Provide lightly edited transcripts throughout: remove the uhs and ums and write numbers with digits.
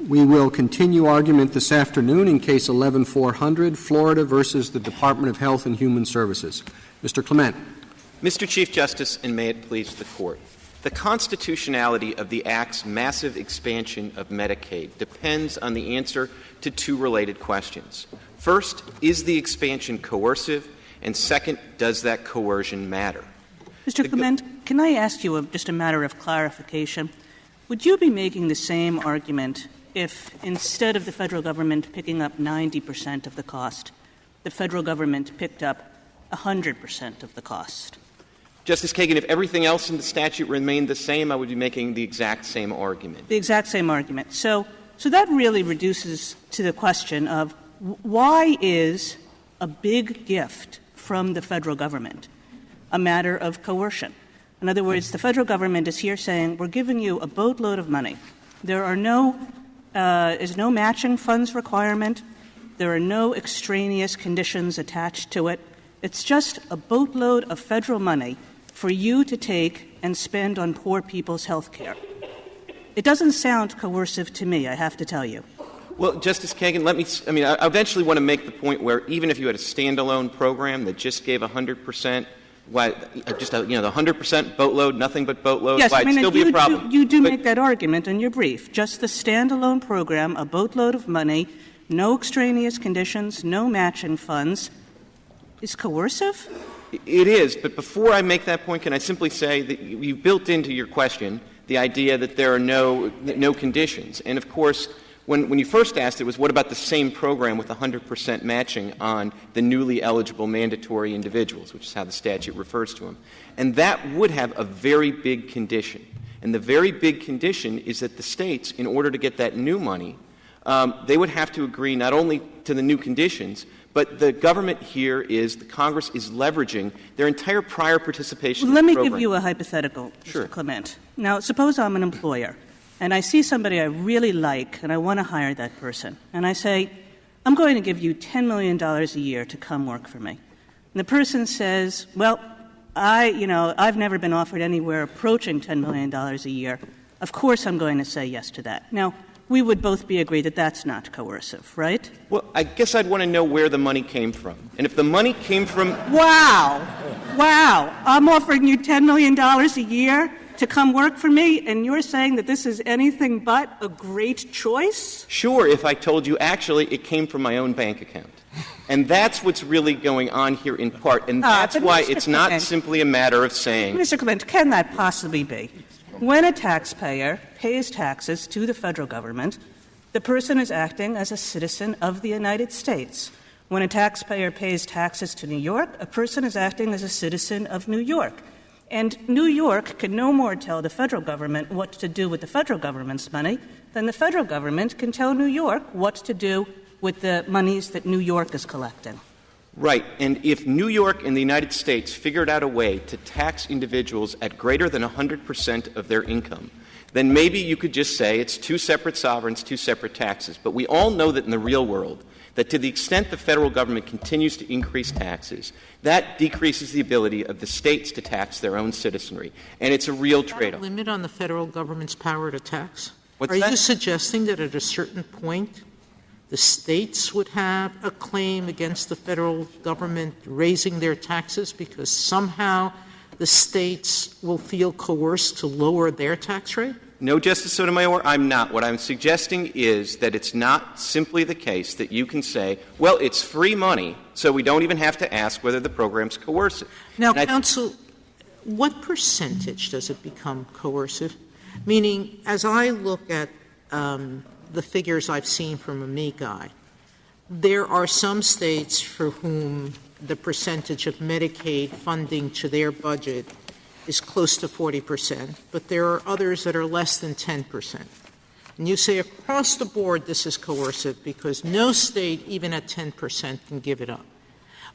We will continue argument this afternoon in Case 11-400, Florida versus the Department of Health and Human Services. Mr. Clement. Mr. Chief Justice, and may it please the Court, the constitutionality of the Act's massive expansion of Medicaid depends on the answer to two related questions. First, is the expansion coercive? And second, does that coercion matter? Mr. Clement, can I ask you just a matter of clarification? Would you be making the same argument if instead of the federal government picking up 90% of the cost, the federal government picked up 100% of the cost? Justice Kagan, if everything else in the statute remained the same, I would be making the exact same argument. The exact same argument. So that really reduces to the question of why is a big gift from the federal government a matter of coercion? In other words, the federal government is here saying, we're giving you a boatload of money. There are is no matching funds requirement. There are no extraneous conditions attached to it. It's just a boatload of federal money for you to take and spend on poor people's health care. It doesn't sound coercive to me, I have to tell you. Well, Justice Kagan, I eventually want to make the point where even if you had a standalone program that just gave 100%, the 100% boatload, nothing but boatload, yes, it'd still be a problem. You do make that argument in your brief. Just the standalone program, a boatload of money, no extraneous conditions, no matching funds, is coercive? It is, but before I make that point, can I simply say that you built into your question the idea that there are no conditions. And, of course, when you first asked it was what about the same program with 100% matching on the newly eligible mandatory individuals, which is how the statute refers to them. And that would have a very big condition. And the very big condition is that the states, in order to get that new money, they would have to agree not only to the new conditions, but the government here the Congress is leveraging their entire prior participation in the program. Let me give you a hypothetical, Sure. Mr. Clement. Now, suppose I'm an employer, and I see somebody I really like, and I want to hire that person. And I say, I'm going to give you $10 million a year to come work for me. And the person says, well, I've never been offered anywhere approaching $10 million a year. Of course I'm going to say yes to that. Now, we would both be agreed that that's not coercive, right? Well, I guess I'd want to know where the money came from. And if the money came from... Wow. I'm offering you $10 million a year to come work for me, and you're saying that this is anything but a great choice? Sure, if I told you actually it came from my own bank account. And that's what's really going on here in part. And that's why it's not simply a matter of saying... Mr. Clement, can that possibly be? When a taxpayer pays taxes to the federal government, the person is acting as a citizen of the United States. When a taxpayer pays taxes to New York, a person is acting as a citizen of New York. And New York can no more tell the federal government what to do with the federal government's money than the federal government can tell New York what to do with the monies that New York is collecting. Right. And if New York and the United States figured out a way to tax individuals at greater than 100% of their income, then maybe you could just say it's two separate sovereigns, two separate taxes. But we all know that in the real world, that to the extent the federal government continues to increase taxes, that decreases the ability of the states to tax their own citizenry. And it's a real trade-off. Limit on the federal government's power to tax? What's Are that? you suggesting that at a certain point the states would have a claim against the federal government raising their taxes because somehow the states will feel coerced to lower their tax rate? No, Justice Sotomayor, I'm not. What I'm suggesting is that it's not simply the case that you can say, well, it's free money, so we don't even have to ask whether the program's coercive. Now, counsel, what percentage does it become coercive? Meaning, as I look at the figures I've seen from AMICI, there are some states for whom the percentage of Medicaid funding to their budget is close to 40%, but there are others that are less than 10%. And you say across the board this is coercive because no state, even at 10%, can give it up.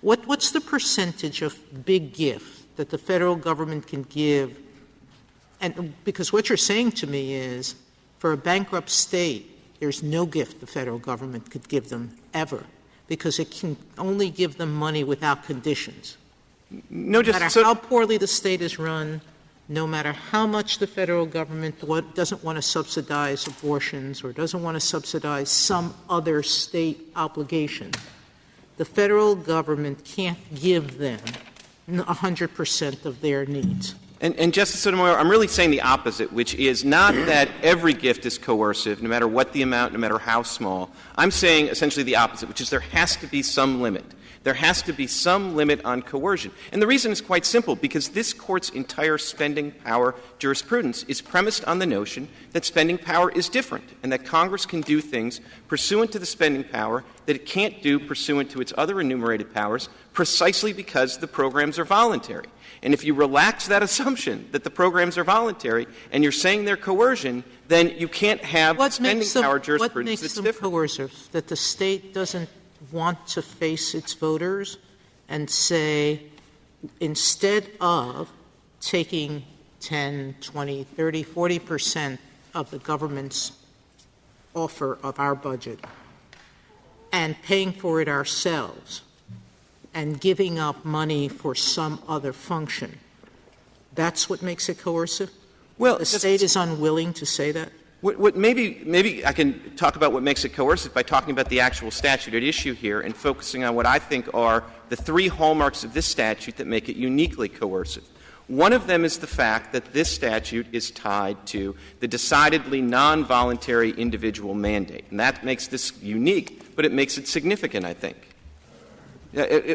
What's the percentage of big gift that the federal government can give? And because what you're saying to me is for a bankrupt state, there's no gift the federal government could give them ever because it can only give them money without conditions. No, no matter how poorly the state is run, no matter how much the federal government doesn't want to subsidize abortions or doesn't want to subsidize some other state obligation, the federal government can't give them 100% of their needs. And Justice Sotomayor, I'm really saying the opposite, which is not that every gift is coercive, no matter what the amount, no matter how small. I'm saying essentially the opposite, which is there has to be some limit. There has to be some limit on coercion. And the reason is quite simple, because this Court's entire spending power jurisprudence is premised on the notion that spending power is different and that Congress can do things pursuant to the spending power that it can't do pursuant to its other enumerated powers precisely because the programs are voluntary. And if you relax that assumption that the programs are voluntary and you're saying they're coercion, then you can't have spending power jurisprudence that's different. What makes them coercive? That the state doesn't want to face its voters and say, instead of taking 10, 20, 30, 40% of the government's offer of our budget and paying for it ourselves and giving up money for some other function, that's what makes it coercive? Well, the state is unwilling to say that? Maybe I can talk about what makes it coercive by talking about the actual statute at issue here and focusing on what I think are the three hallmarks of this statute that make it uniquely coercive. One of them is the fact that this statute is tied to the decidedly non-voluntary individual mandate. And that makes this unique, but it makes it significant, I think.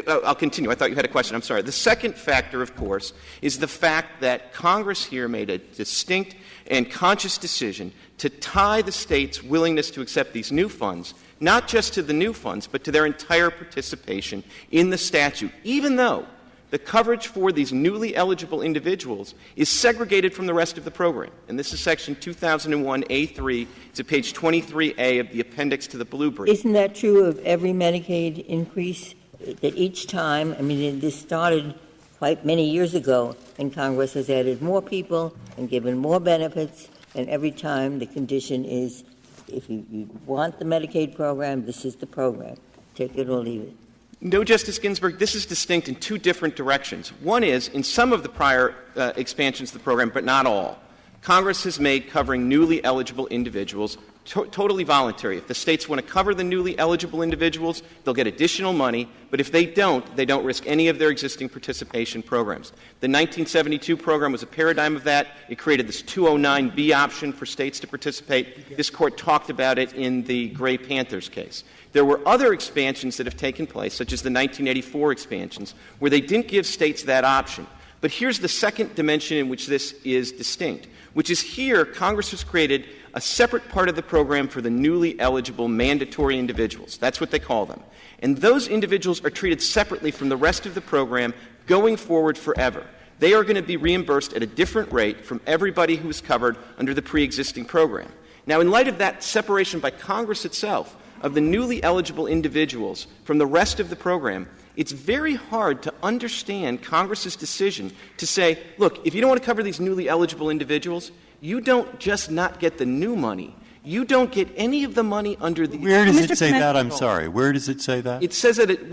I'll continue. I thought you had a question. I'm sorry. The second factor, of course, is the fact that Congress here made a distinct and conscious decision to tie the state's willingness to accept these new funds, not just to the new funds, but to their entire participation in the statute, even though the coverage for these newly eligible individuals is segregated from the rest of the program. And this is Section 2001A3. It's at page 23A of the appendix to the blue brief. Isn't that true of every Medicaid increase? That each time, this started quite many years ago, and Congress has added more people and given more benefits, and every time the condition is, if you want the Medicaid program, this is the program. Take it or leave it. No, Justice Ginsburg, this is distinct in two different directions. One is, in some of the prior expansions of the program, but not all, Congress has made covering newly eligible individuals totally voluntary. If the states want to cover the newly eligible individuals, they'll get additional money, but if they don't risk any of their existing participation programs. The 1972 program was a paradigm of that. It created this 209B option for states to participate. This Court talked about it in the Gray Panthers case. There were other expansions that have taken place, such as the 1984 expansions, where they didn't give states that option. But here's the second dimension in which this is distinct, which is here Congress has created a separate part of the program for the newly eligible mandatory individuals. That's what they call them. And those individuals are treated separately from the rest of the program going forward forever. They are going to be reimbursed at a different rate from everybody who is covered under the pre-existing program. Now, in light of that separation by Congress itself of the newly eligible individuals from the rest of the program, it's very hard to understand Congress's decision to say, look, if you don't want to cover these newly eligible individuals, you don't just not get the new money. You don't get any of the money under the... Where does it say that? I'm sorry. Where does it say that? It says that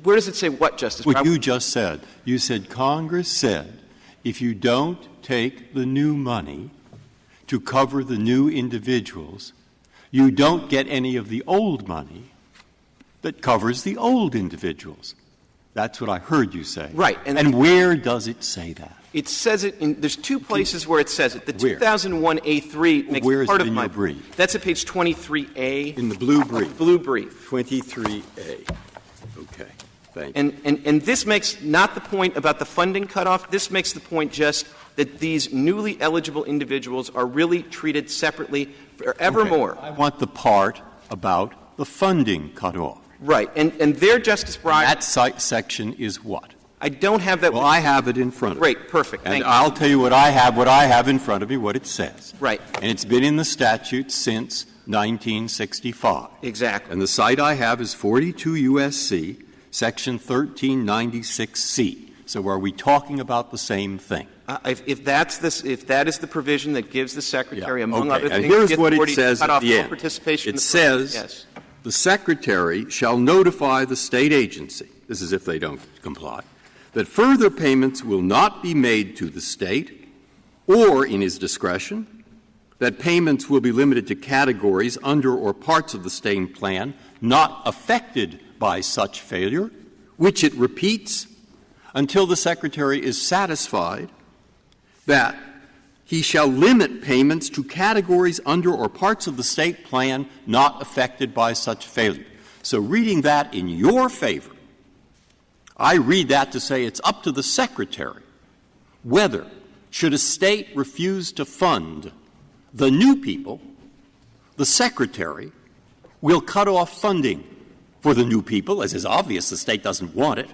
where does it say what, Justice Breyer? What you just said. You said Congress said if you don't take the new money to cover the new individuals, you don't get any of the old money that covers the old individuals. That's what I heard you say. Right. And where does it say that? It says it in — there's two places where it says it. The Where? 2001A3 makes Where is part it of in my your brief? That's at page 23A. In the blue brief. Blue brief. 23A. Okay. Thank you. And this makes not the point about the funding cutoff. This makes the point just that these newly eligible individuals are really treated separately forevermore. Okay. I want the part about the funding cutoff. Right. And there, Justice Breyer — That section is what? I don't have that. Well, I have it in front of me. Great. Perfect. And I'll tell you what I have in front of me, what it says. Right. And it's been in the statute since 1965. Exactly. And the site I have is 42 U.S.C., section 1396C. So are we talking about the same thing? If that is the provision that gives the Secretary, among other and things, here's what it says cut at off the all end. participation. It says, yes. The Secretary shall notify the state agency — this is if they don't comply — that further payments will not be made to the state or in his discretion, that payments will be limited to categories under or parts of the state plan not affected by such failure, which it repeats until the Secretary is satisfied that he shall limit payments to categories under or parts of the state plan not affected by such failure. So reading that in your favor, I read that to say it's up to the Secretary whether, should a state refuse to fund the new people, the Secretary will cut off funding for the new people, as is obvious the state doesn't want it,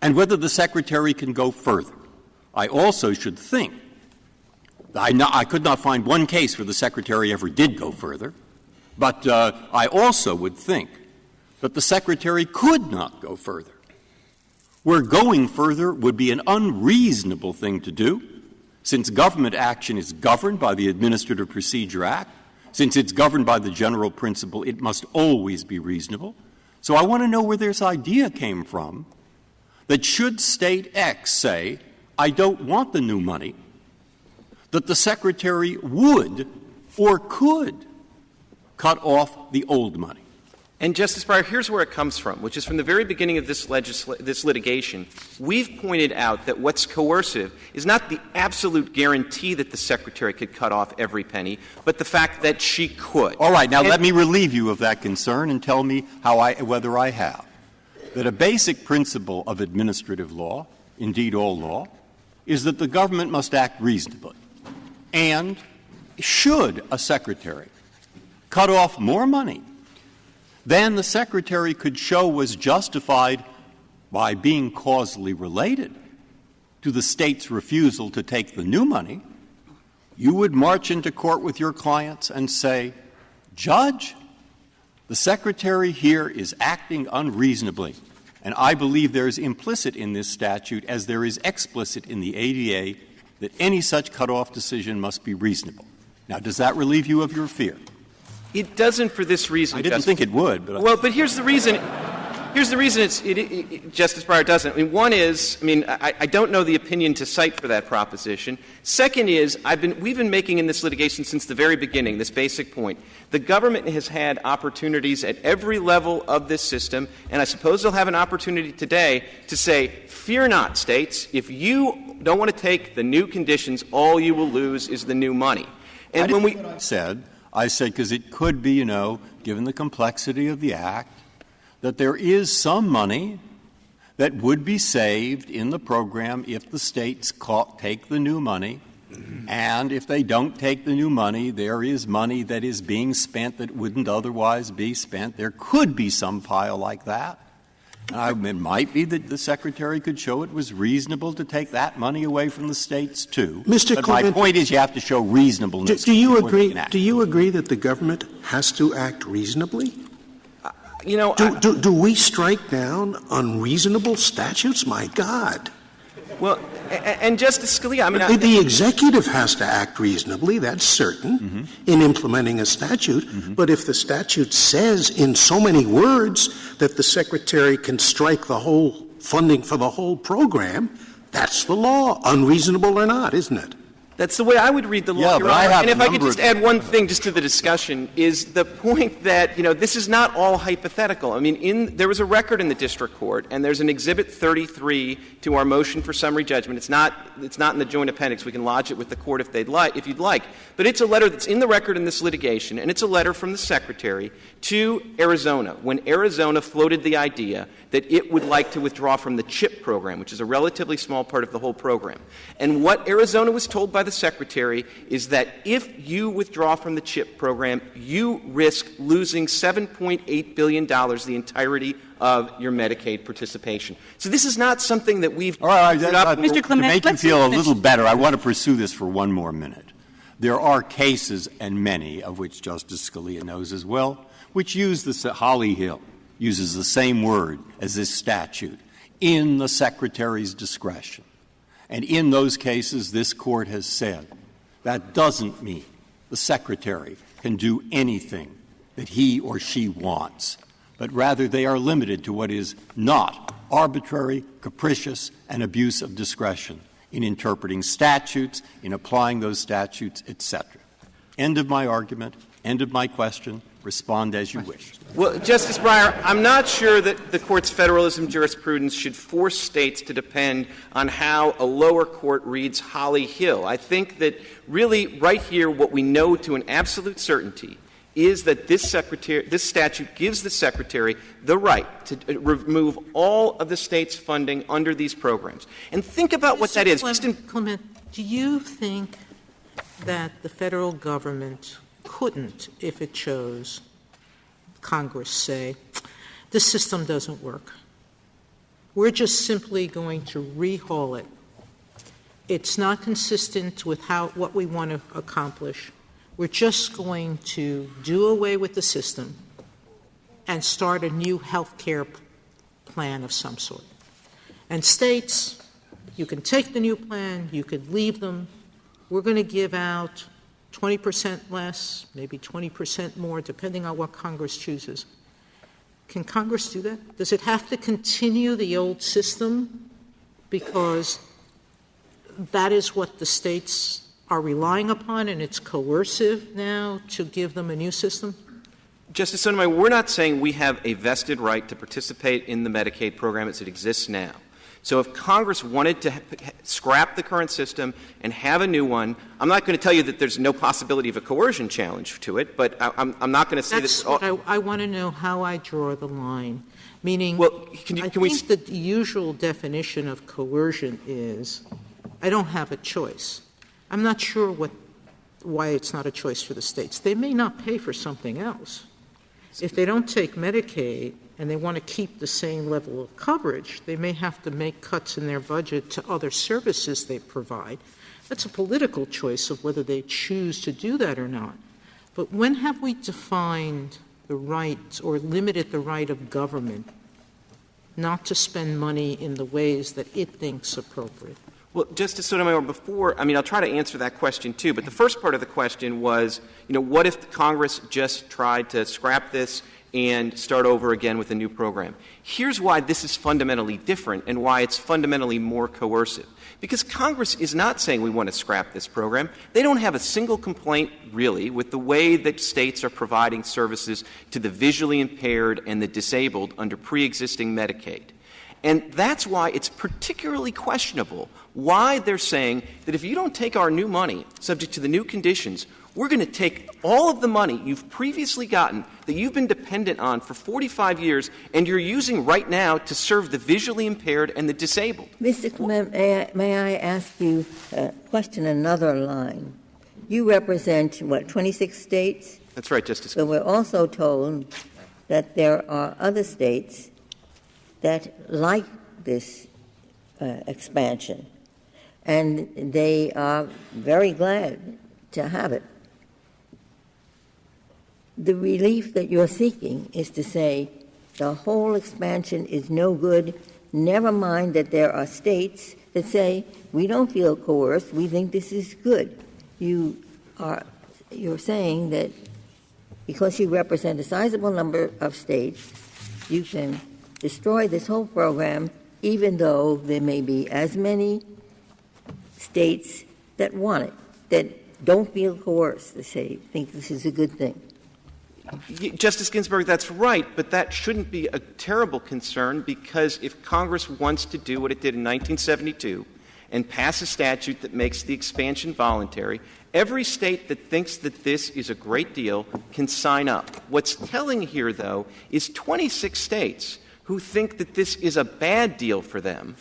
and whether the Secretary can go further. I also should think I could not find one case where the Secretary ever did go further, but I also would think that the Secretary could not go further, where going further would be an unreasonable thing to do, since government action is governed by the Administrative Procedure Act, since it's governed by the general principle it must always be reasonable. So I want to know where this idea came from that should State X say, I don't want the new money, that the Secretary would or could cut off the old money. And, Justice Breyer, here's where it comes from, which is from the very beginning of this litigation, we've pointed out that what's coercive is not the absolute guarantee that the Secretary could cut off every penny, but the fact that she could. All right. Now, let me relieve you of that concern and tell me whether I have. That a basic principle of administrative law, indeed all law, is that the government must act reasonably. And should a Secretary cut off more money than the Secretary could show was justified by being causally related to the State's refusal to take the new money, you would march into court with your clients and say, Judge, the Secretary here is acting unreasonably, and I believe there is implicit in this statute, as there is explicit in the ADA, that any such cutoff decision must be reasonable. Now, does that relieve you of your fear? It doesn't for this reason. I didn't think it would. But here's the reason. Here's the reason Justice Breyer doesn't. I mean, one is, I don't know the opinion to cite for that proposition. Second is, we've been making in this litigation since the very beginning this basic point. The government has had opportunities at every level of this system, and I suppose they'll have an opportunity today to say, fear not, states, if you don't want to take the new conditions, all you will lose is the new money. And when I said because it could be, given the complexity of the Act, that there is some money that would be saved in the program if the states take the new money, and if they don't take the new money, there is money that is being spent that wouldn't otherwise be spent. There could be some pile like that. It might be that the Secretary could show it was reasonable to take that money away from the states, too. Mr. But my point is you have to show reasonableness. Do you agree that the government has to act reasonably? Do we strike down unreasonable statutes? My God. Well, and Justice Scalia, the executive has to act reasonably, that's certain, in implementing a statute. But if the statute says in so many words that the Secretary can strike the whole funding for the whole program, that's the law, unreasonable or not, isn't it? That's the way I would read the law, Your Honor. And if I could just add one thing just to the discussion, is the point that, this is not all hypothetical. There was a record in the district court, and there's an Exhibit 33 to our motion for summary judgment. It's not in the joint appendix. We can lodge it with the court if you'd like. But it's a letter that's in the record in this litigation, and it's a letter from the Secretary to Arizona, when Arizona floated the idea that it would like to withdraw from the CHIP program, which is a relatively small part of the whole program. And what Arizona was told by the Secretary is that if you withdraw from the CHIP program, you risk losing $7.8 billion, the entirety of your Medicaid participation. So this is not something that we've put up. Mr. Clement, to make you feel a little better, I want to pursue this for one more minute. There are cases, and many of which Justice Scalia knows as well, which use Holly Hill uses the same word as this statute, in the Secretary's discretion. And in those cases, this Court has said that doesn't mean the Secretary can do anything that he or she wants, but rather they are limited to what is not arbitrary, capricious, and abuse of discretion in interpreting statutes, in applying those statutes, etc. End of my argument. End of my question. Respond as you wish. Well, Justice Breyer, I'm not sure that the Court's federalism jurisprudence should force states to depend on how a lower court reads Holly Hill. I think that really right here what we know to an absolute certainty is that this statute gives the Secretary the right to remove all of the state's funding under these programs. And think about what that is. Clement, do you think that the federal government couldn't, if it chose, Congress say, this system doesn't work. We're just simply going to rehaul it. It's not consistent with what we want to accomplish. We're just going to do away with the system and start a new health care plan of some sort. And states, you can take the new plan, you could leave them. We're going to give out 20% less, maybe 20% more, depending on what Congress chooses. Can Congress do that? Does it have to continue the old system because that is what the states are relying upon and it's coercive now to give them a new system? Justice Sotomayor, we're not saying we have a vested right to participate in the Medicaid program as it exists now. So if Congress wanted to scrap the current system and have a new one, I'm not going to tell you that there's no possibility of a coercion challenge to it, but I'm not going to say That's that. What I want to know how I draw the line. Meaning, well, I think the usual definition of coercion is I don't have a choice. I'm not sure why it's not a choice for the states. They may not pay for something else. If they don't take Medicaid and they want to keep the same level of coverage, they may have to make cuts in their budget to other services they provide. That's a political choice of whether they choose to do that or not. But when have we defined the right or limited the right of government not to spend money in the ways that it thinks appropriate? Well, Justice Sotomayor, I'll try to answer that question too, but the first part of the question was, what if Congress just tried to scrap this and start over again with a new program? Here's why this is fundamentally different and why it's fundamentally more coercive. Because Congress is not saying we want to scrap this program. They don't have a single complaint, really, with the way that states are providing services to the visually impaired and the disabled under pre-existing Medicaid. And that's why it's particularly questionable why they're saying that if you don't take our new money, subject to the new conditions, we're going to take all of the money you've previously gotten that you've been dependent on for 45 years and you're using right now to serve the visually impaired and the disabled. Mr. Clement, may I ask you a question another line? You represent, 26 states? That's right, Justice. So we're also told that there are other states that like this expansion, and they are very glad to have it. The relief that you're seeking is to say the whole expansion is no good, never mind that there are states that say we don't feel coerced, we think this is good. You're saying that because you represent a sizable number of states, you can destroy this whole program, even though there may be as many states that want it, that don't feel coerced, they say, think this is a good thing. Justice Ginsburg, that's right, but that shouldn't be a terrible concern because if Congress wants to do what it did in 1972 and pass a statute that makes the expansion voluntary, every state that thinks that this is a great deal can sign up. What's telling here, though, is 26 states who think that this is a bad deal for them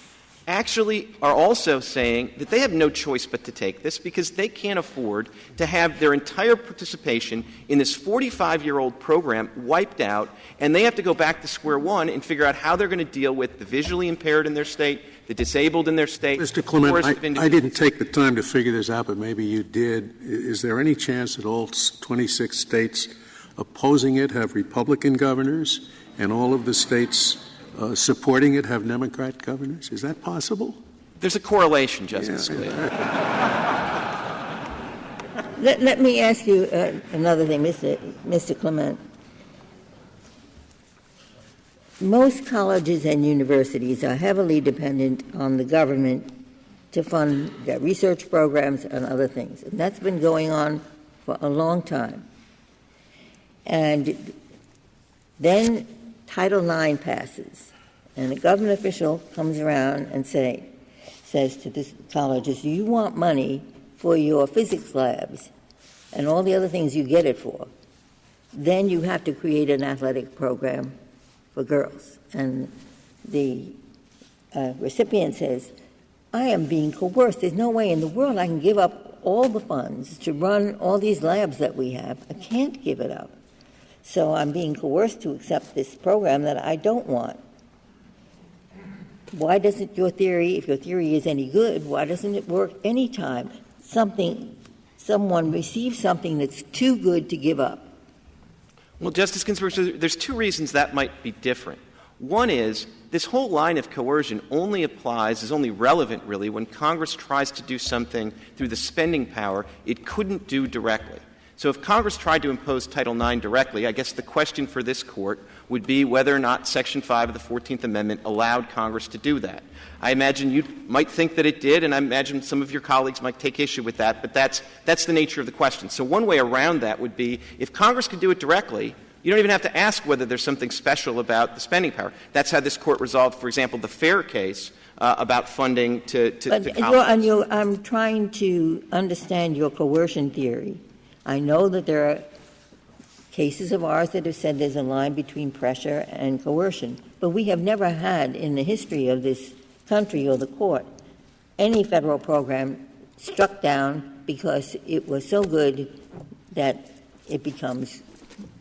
actually are also saying that they have no choice but to take this because they can't afford to have their entire participation in this 45-year-old program wiped out, and they have to go back to square one and figure out how they're going to deal with the visually impaired in their state, the disabled in their state. Mr. Clement, I didn't take the time to figure this out, but maybe you did. Is there any chance that all 26 states opposing it have Republican governors and all of the states supporting it have Democrat governors? Is that possible? There's a correlation, Justice Scalia. Let me ask you another thing, Mr. Clement. most colleges and universities are heavily dependent on the government to fund their research programs and other things. And that's been going on for a long time. And then Title IX passes, and a government official comes around and says to the colleges, you want money for your physics labs and all the other things you get it for. Then you have to create an athletic program for girls. And the recipient says, I am being coerced. There's no way in the world I can give up all the funds to run all these labs that we have. I can't give it up. So I'm being coerced to accept this program that I don't want. Why doesn't your theory, if your theory is any good, why doesn't it work any time someone receives something that's too good to give up? Well, Justice Ginsburg, there's two reasons that might be different. One is this whole line of coercion only is only relevant, really, when Congress tries to do something through the spending power it couldn't do directly. So if Congress tried to impose Title IX directly, I guess the question for this Court would be whether or not Section 5 of the 14th Amendment allowed Congress to do that. I imagine you might think that it did, and I imagine some of your colleagues might take issue with that, but that's the nature of the question. So one way around that would be if Congress could do it directly, you don't even have to ask whether there's something special about the spending power. That's how this Court resolved, for example, the Fair case about funding to colleges. I'm trying to understand your coercion theory. I know that there are cases of ours that have said there's a line between pressure and coercion, but we have never had in the history of this country or the Court any federal program struck down because it was so good that it becomes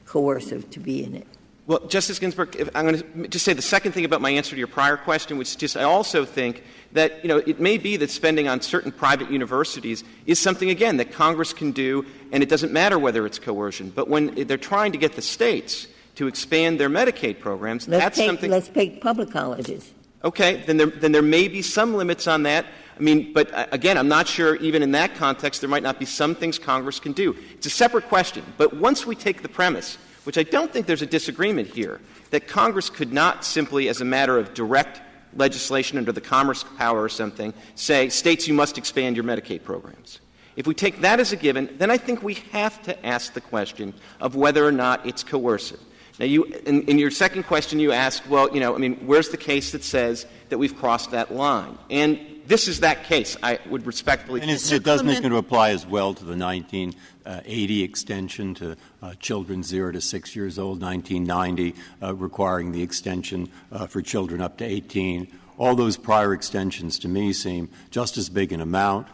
coercive to be in it. Well, Justice Ginsburg, I'm going to just say the second thing about my answer to your prior question, which is just I also think that, it may be that spending on certain private universities is something, again, that Congress can do, and it doesn't matter whether it's coercion. But when they're trying to get the states to expand their Medicaid programs, Let's take public colleges. Okay, then there may be some limits on that. I mean, but again, I'm not sure even in that context there might not be some things Congress can do. It's a separate question. But once we take the premise, which I don't think there's a disagreement here, that Congress could not simply, as a matter of direct legislation under the Commerce Power or something, say, states, you must expand your Medicaid programs. If we take that as a given, then I think we have to ask the question of whether or not it's coercive. Now, in your second question, you asked, well, where's the case that says that we've crossed that line? And this is that case, I would respectfully And it doesn't going to apply as well to the 1980 extension to children 0 to 6 years old, 1990 requiring the extension for children up to 18. All those prior extensions to me seem just as big in amount,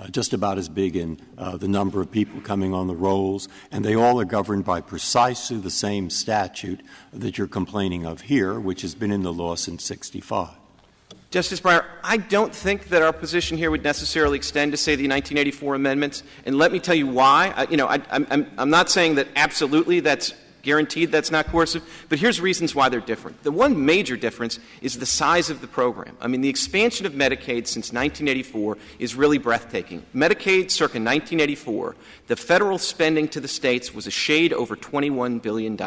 just about as big in the number of people coming on the rolls, and they all are governed by precisely the same statute that you're complaining of here, which has been in the law since 1965. Justice Breyer, I don't think that our position here would necessarily extend to, say, the 1984 amendments, and let me tell you why. I'm not saying that absolutely that's guaranteed that's not coercive, but here's reasons why they're different. The one major difference is the size of the program. I mean, the expansion of Medicaid since 1984 is really breathtaking. Medicaid circa 1984, the federal spending to the states was a shade over $21 billion.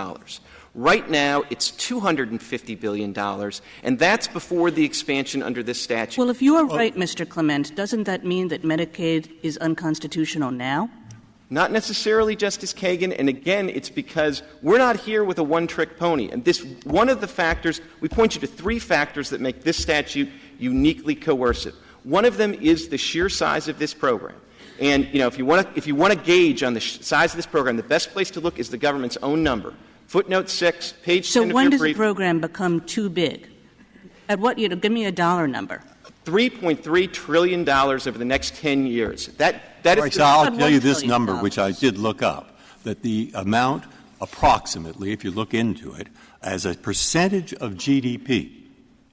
Right now, it's $250 billion, and that's before the expansion under this statute. Well, if you are right, Mr. Clement, doesn't that mean that Medicaid is unconstitutional now? Not necessarily, Justice Kagan, and again, it's because we're not here with a one-trick pony. And one of the factors, we point you to three factors that make this statute uniquely coercive. One of them is the sheer size of this program. And, if you want to gauge on the size of this program, the best place to look is the government's own number. Footnote 6, page 10 of your brief. So when does the program become too big? At what, give me a dollar number. $3.3 trillion over the next 10 years. That All right, is so I'll tell you this number, which I did look up, that the amount approximately, if you look into it, as a percentage of GDP,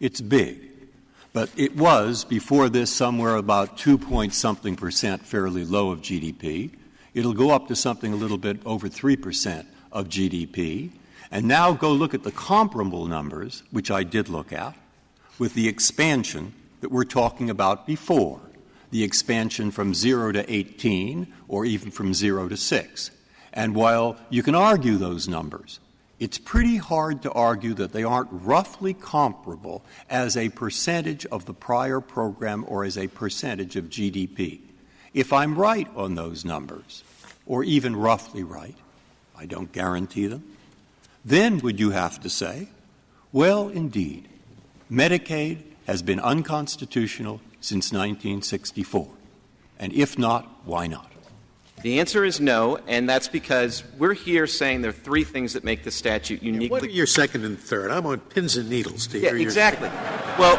it's big. But it was, before this, somewhere about 2-point-something% fairly low of GDP. It'll go up to something a little bit over 3% of GDP. And now go look at the comparable numbers, which I did look at, with the expansion that we're talking about before, the expansion from 0 to 18 or even from 0 to 6. And while you can argue those numbers, it's pretty hard to argue that they aren't roughly comparable as a percentage of the prior program or as a percentage of GDP. If I'm right on those numbers, or even roughly right, I don't guarantee them, then would you have to say, well, indeed, Medicaid has been unconstitutional since 1964. And if not, why not? The answer is no, and that's because we're here saying there are three things that make the statute uniquely. What are your second and third? I'm on pins and needles to hear exactly. Well,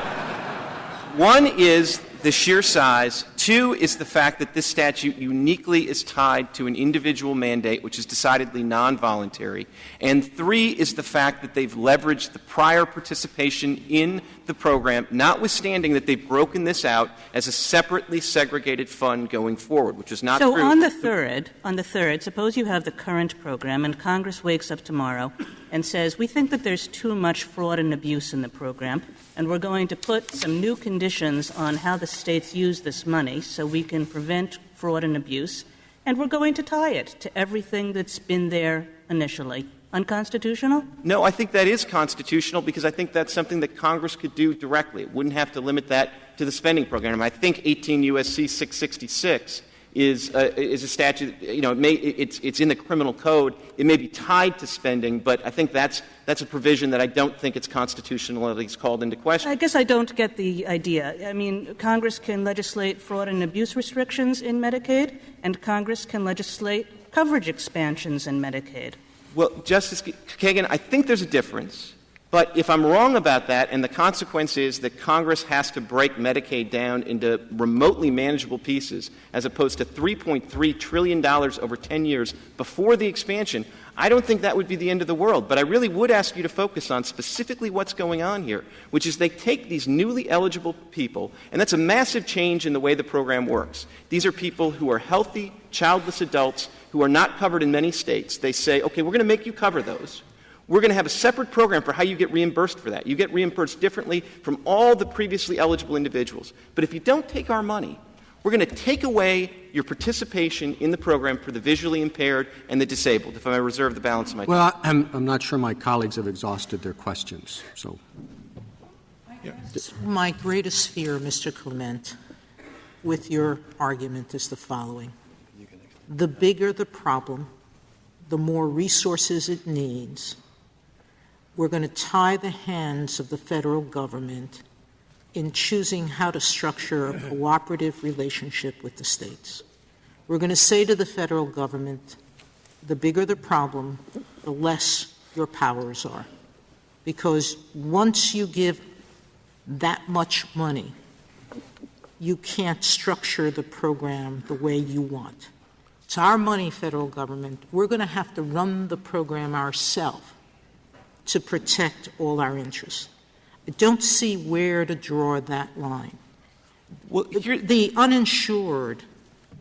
one is the sheer size. Two is the fact that this statute uniquely is tied to an individual mandate, which is decidedly non-voluntary. And three is the fact that they've leveraged the prior participation in the program, notwithstanding that they've broken this out as a separately segregated fund going forward, which is not true. So on the third, suppose you have the current program and Congress wakes up tomorrow and says, we think that there's too much fraud and abuse in the program, and we're going to put some new conditions on how the states use this money so we can prevent fraud and abuse, and we're going to tie it to everything that's been there initially. Unconstitutional? No, I think that is constitutional because I think that's something that Congress could do directly. It wouldn't have to limit that to the spending program. I think 18 U.S.C. 666 is a statute. It's in the criminal code. It may be tied to spending, but I think that's a provision that I don't think its constitutionality is called into question. I guess I don't get the idea. I mean, Congress can legislate fraud and abuse restrictions in Medicaid, and Congress can legislate coverage expansions in Medicaid. Well, Justice Kagan, I think there's a difference. But if I'm wrong about that, and the consequence is that Congress has to break Medicaid down into remotely manageable pieces as opposed to $3.3 trillion over 10 years before the expansion, I don't think that would be the end of the world. But I really would ask you to focus on specifically what's going on here, which is they take these newly eligible people, and that's a massive change in the way the program works. These are people who are healthy, childless adults who are not covered in many states. They say, okay, we're going to make you cover those. We're going to have a separate program for how you get reimbursed for that. You get reimbursed differently from all the previously eligible individuals. But if you don't take our money, we're going to take away your participation in the program for the visually impaired and the disabled, if I may reserve the balance of my time. Well, I'm not sure my colleagues have exhausted their questions. So, my greatest fear, Mr. Clement, with your argument is the following. The bigger the problem, the more resources it needs, we're going to tie the hands of the federal government in choosing how to structure a cooperative relationship with the states. We're going to say to the federal government, the bigger the problem, the less your powers are. Because once you give that much money, you can't structure the program the way you want. It's our money, federal government. We're going to have to run the program ourselves to protect all our interests. I don't see where to draw that line. Well, the uninsured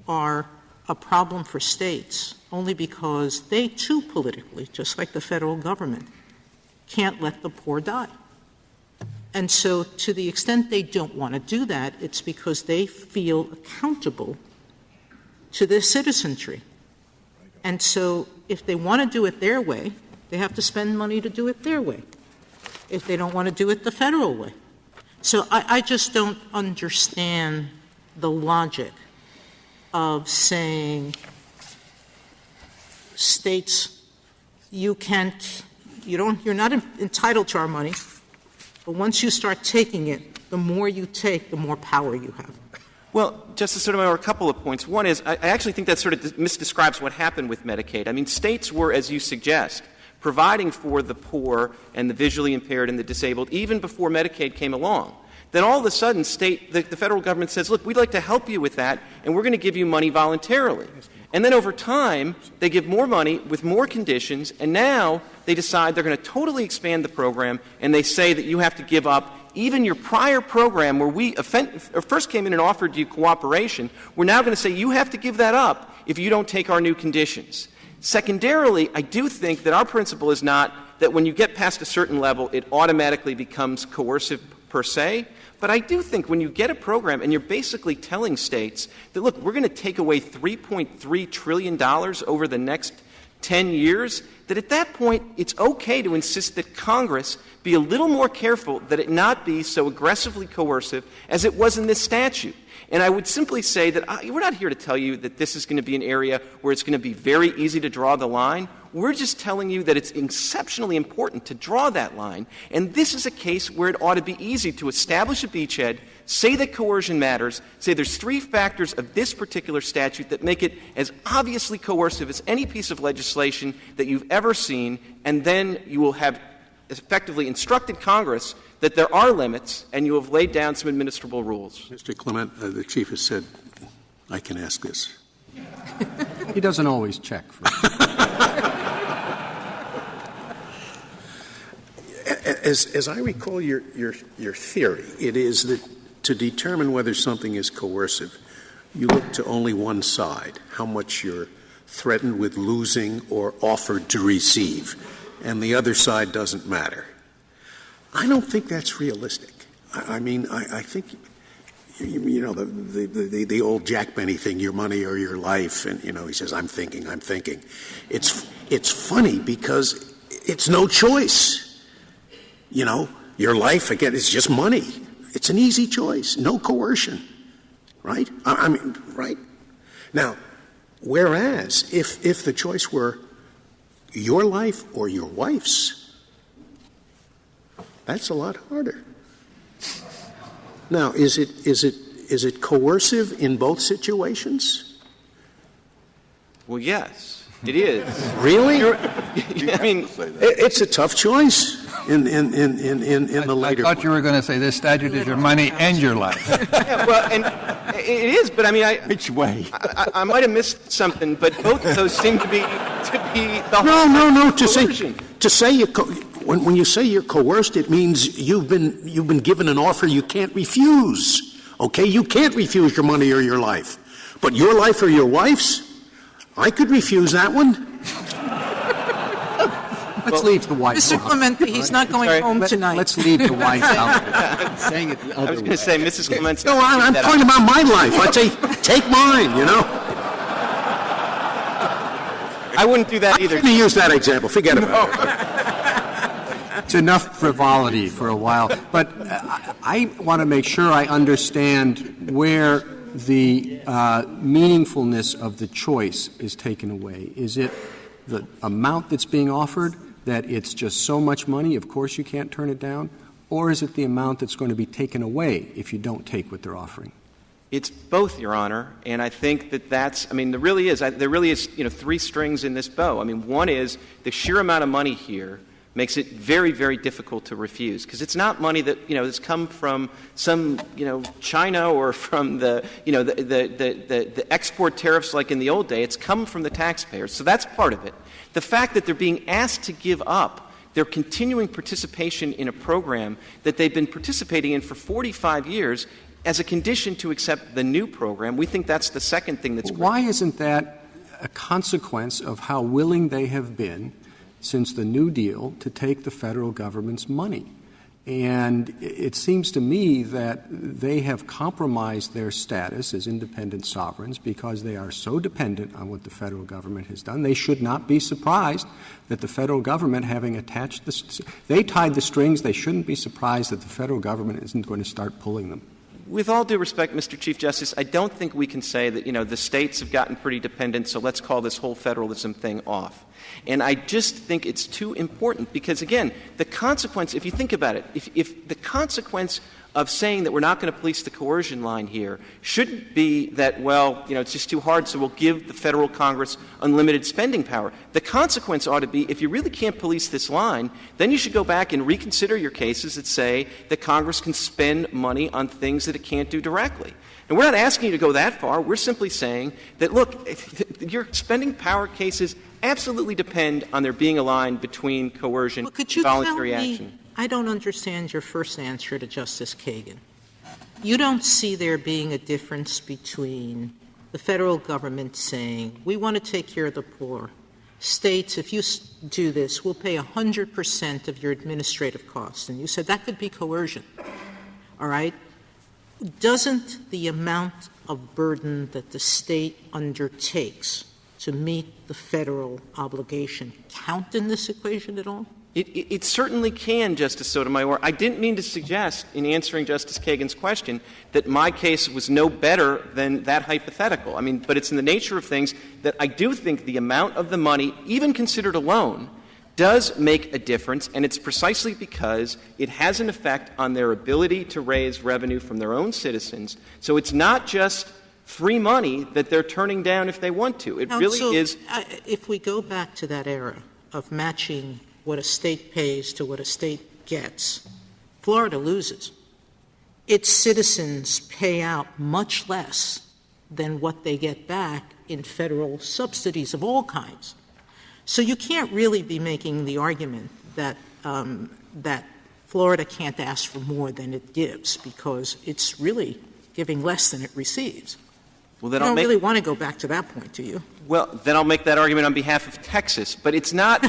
are a problem for states only because they, too, politically, just like the federal government, can't let the poor die. And so to the extent they don't want to do that, it's because they feel accountable to their citizenry. And so if they want to do it their way, they have to spend money to do it their way. If they don't want to do it the federal way. So I just don't understand the logic of saying states, you're not entitled to our money, but once you start taking it, the more you take, the more power you have. Well, Justice Sotomayor, a couple of points. One is I actually think that sort of misdescribes what happened with Medicaid. I mean, states were, as you suggest, providing for the poor and the visually impaired and the disabled even before Medicaid came along. Then all of a sudden the federal government says, look, we'd like to help you with that, and we're going to give you money voluntarily. And then over time, they give more money with more conditions, and now they decide they're going to totally expand the program, and they say that you have to give up even your prior program where we first came in and offered you cooperation. We're now going to say you have to give that up if you don't take our new conditions. Secondarily, I do think that our principle is not that when you get past a certain level, it automatically becomes coercive per se. But I do think when you get a program and you're basically telling states that, look, we're going to take away $3.3 trillion over the next 10 years, that at that point it's okay to insist that Congress be a little more careful that it not be so aggressively coercive as it was in this statute. And I would simply say that we're not here to tell you that this is going to be an area where it's going to be very easy to draw the line. We're just telling you that it's exceptionally important to draw that line. And this is a case where it ought to be easy to establish a beachhead, say that coercion matters, say there's 3 factors of this particular statute that make it as obviously coercive as any piece of legislation that you've ever seen, and then you will have effectively instructed Congress that there are limits, and you have laid down some administrable rules. Mr. Clement, the Chief has said, I can ask this. He doesn't always check. As I recall your theory, it is that to determine whether something is coercive, you look to only one side, how much you're threatened with losing or offered to receive, and the other side doesn't matter. I don't think that's realistic. I mean, I think, you know, the old Jack Benny thing, your money or your life, and, you know, he says, I'm thinking. It's funny because it's no choice. You know, your life, again, is just money. It's an easy choice, no coercion, right? I mean, right? Now, whereas if the choice were your life or your wife's, that's a lot harder. Now, is it coercive in both situations? Well, yes, it is. Really? I mean, it's a tough choice in the later. I thought you were going to say this statute is your money and your life. Yeah, well, and it is, but I mean, Which way? I might have missed something, but both of those seem to be the No. coercion. To say when you say you're coerced, it means you've been given an offer you can't refuse. Okay, you can't refuse your money or your life, but your life or your wife's, I could refuse that one. Let's leave the wife. Mr. Clemente, he's not going home tonight. Let's leave the wife out. Saying it the I other was way. going to say, Mrs. Clemente. No, I'm talking about my life. I'd say, take mine, you know. I wouldn't do that either. Let me use that example. Forget about it. It's enough frivolity for a while. But I want to make sure I understand where the meaningfulness of the choice is taken away. Is it the amount that's being offered, that it's just so much money, of course you can't turn it down? Or is it the amount that's going to be taken away if you don't take what they're offering? It's both, Your Honor, and I think there really is, 3 strings in this bow. I mean, one is the sheer amount of money here makes it very, very difficult to refuse, because it's not money that, has come from some, China or from the export tariffs like in the old day. It's come from the taxpayers. So that's part of it. The fact that they're being asked to give up their continuing participation in a program that they've been participating in for 45 years as a condition to accept the new program, we think that's the second thing that's critical. Why isn't that a consequence of how willing they have been since the New Deal to take the federal government's money? And it seems to me that they have compromised their status as independent sovereigns because they are so dependent on what the federal government has done. They should not be surprised that the federal government, having attached they tied the strings, they shouldn't be surprised that the federal government isn't going to start pulling them. With all due respect, Mr. Chief Justice, I don't think we can say that, the states have gotten pretty dependent, so let's call this whole federalism thing off. And I just think it's too important because, again, the consequence, if you think about it, if the consequence of saying that we're not going to police the coercion line here shouldn't be that, it's just too hard, so we'll give the federal Congress unlimited spending power. The consequence ought to be, if you really can't police this line, then you should go back and reconsider your cases that say that Congress can spend money on things that it can't do directly. And we're not asking you to go that far. We're simply saying that, look, your spending power cases absolutely depend on there being a line between coercion and voluntary action. I don't understand your first answer to Justice Kagan. You don't see there being a difference between the federal government saying, we want to take care of the poor. States, if you do this, we'll pay 100% of your administrative costs. And you said that could be coercion. All right? Doesn't the amount of burden that the state undertakes to meet the federal obligation count in this equation at all? It certainly can, Justice Sotomayor. I didn't mean to suggest, in answering Justice Kagan's question, that my case was no better than that hypothetical. I mean, but it's in the nature of things that I do think the amount of the money, even considered alone, does make a difference, and it's precisely because it has an effect on their ability to raise revenue from their own citizens. So it's not just free money that they're turning down if they want to. It really is. If we go back to that era of matching what a state pays to what a state gets, Florida loses. Its citizens pay out much less than what they get back in federal subsidies of all kinds. So you can't really be making the argument that that Florida can't ask for more than it gives, because it's really giving less than it receives. Well, then you don't really want to go back to that point, do you? Well, then I'll make that argument on behalf of Texas. But it's not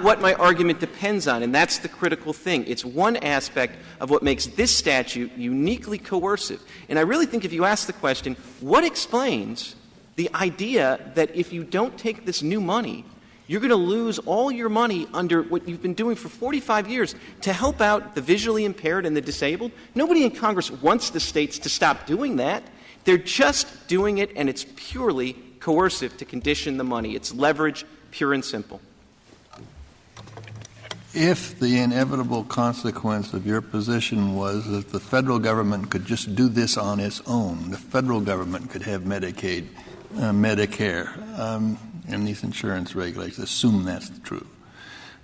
what my argument depends on, and that's the critical thing. It's one aspect of what makes this statute uniquely coercive. And I really think if you ask the question, what explains the idea that if you don't take this new money, you're going to lose all your money under what you've been doing for 45 years to help out the visually impaired and the disabled? Nobody in Congress wants the states to stop doing that. They're just doing it, and it's purely coercive to condition the money. It's leverage, pure and simple. If the inevitable consequence of your position was that the federal government could just do this on its own, the federal government could have Medicaid, Medicare, and these insurance regulations, assume that's true,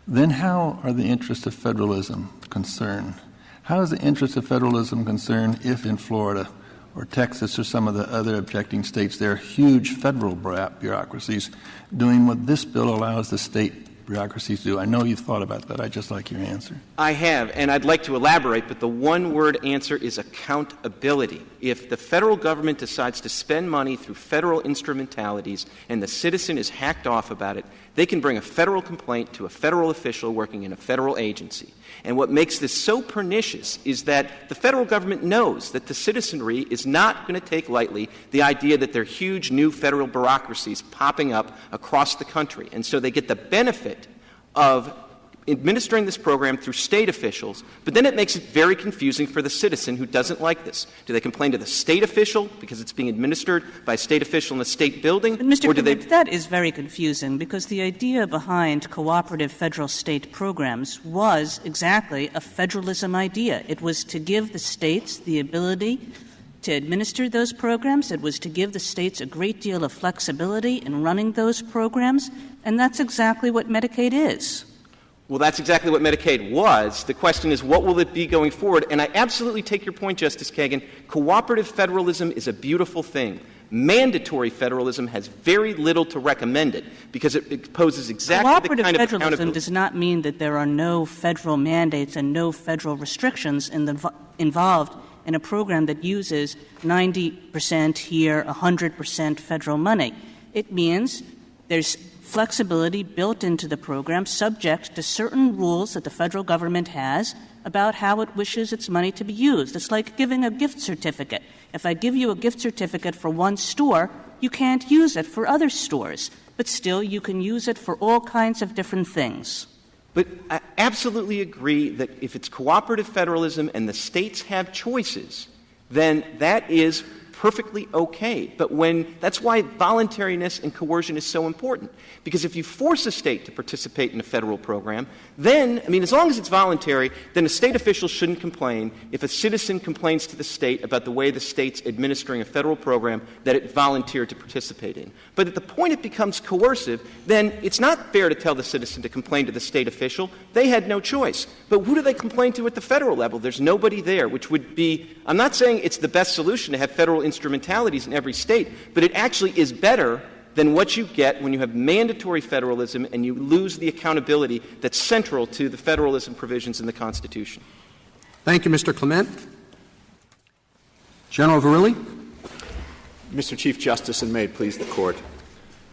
then how are the interests of federalism concerned? How is the interest of federalism concerned if in Florida or Texas or some of the other objecting states there are huge federal bureaucracies doing what this bill allows the state bureaucracies to do? I know you've thought about that. I'd just like your answer. I have, and I'd like to elaborate, but the one-word answer is accountability. If the federal government decides to spend money through federal instrumentalities and the citizen is hacked off about it, they can bring a federal complaint to a federal official working in a federal agency. And what makes this so pernicious is that the federal government knows that the citizenry is not going to take lightly the idea that there are huge new federal bureaucracies popping up across the country. And so they get the benefit of administering this program through state officials, but then it makes it very confusing for the citizen who doesn't like this. Do they complain to the state official because it's being administered by a state official in a state building? But Mr. Clement, that is very confusing, because the idea behind cooperative federal-state programs was exactly a federalism idea. It was to give the states the ability to administer those programs. It was to give the states a great deal of flexibility in running those programs, and that's exactly what Medicaid is. Well, that's exactly what Medicaid was. The question is, what will it be going forward? And I absolutely take your point, Justice Kagan. Cooperative federalism is a beautiful thing. Mandatory federalism has very little to recommend it because it poses exactly the kind of accountability. Cooperative federalism does not mean that there are no federal mandates and no federal restrictions involved in a program that uses 90% here, 100% federal money. It means there's flexibility built into the program subject to certain rules that the federal government has about how it wishes its money to be used. It's like giving a gift certificate. If I give you a gift certificate for one store, you can't use it for other stores, but still you can use it for all kinds of different things. But I absolutely agree that if it's cooperative federalism and the states have choices, then that is perfectly okay. But that's why voluntariness and coercion is so important. Because if you force a state to participate in a federal program, then, as long as it's voluntary, then a state official shouldn't complain if a citizen complains to the state about the way the state's administering a federal program that it volunteered to participate in. But at the point it becomes coercive, then it's not fair to tell the citizen to complain to the state official. They had no choice. But who do they complain to at the federal level? There's nobody there, which would be — I'm not saying it's the best solution to have federal instrumentalities in every state, but it actually is better than what you get when you have mandatory federalism and you lose the accountability that's central to the federalism provisions in the Constitution. Thank you, Mr. Clement. General Verrilli. Mr. Chief Justice, and may it please the Court,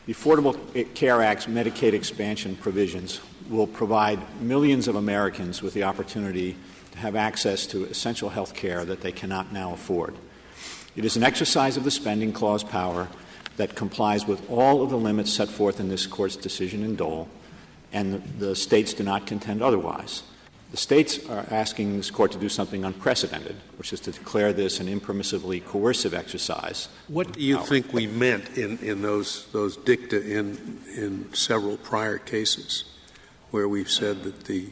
the Affordable Care Act's Medicaid expansion provisions will provide millions of Americans with the opportunity to have access to essential health care that they cannot now afford. It is an exercise of the spending clause power that complies with all of the limits set forth in this Court's decision in Dole, and the states do not contend otherwise. The states are asking this Court to do something unprecedented, which is to declare this an impermissibly coercive exercise. What do you think we meant in those dicta in several prior cases where we've said that the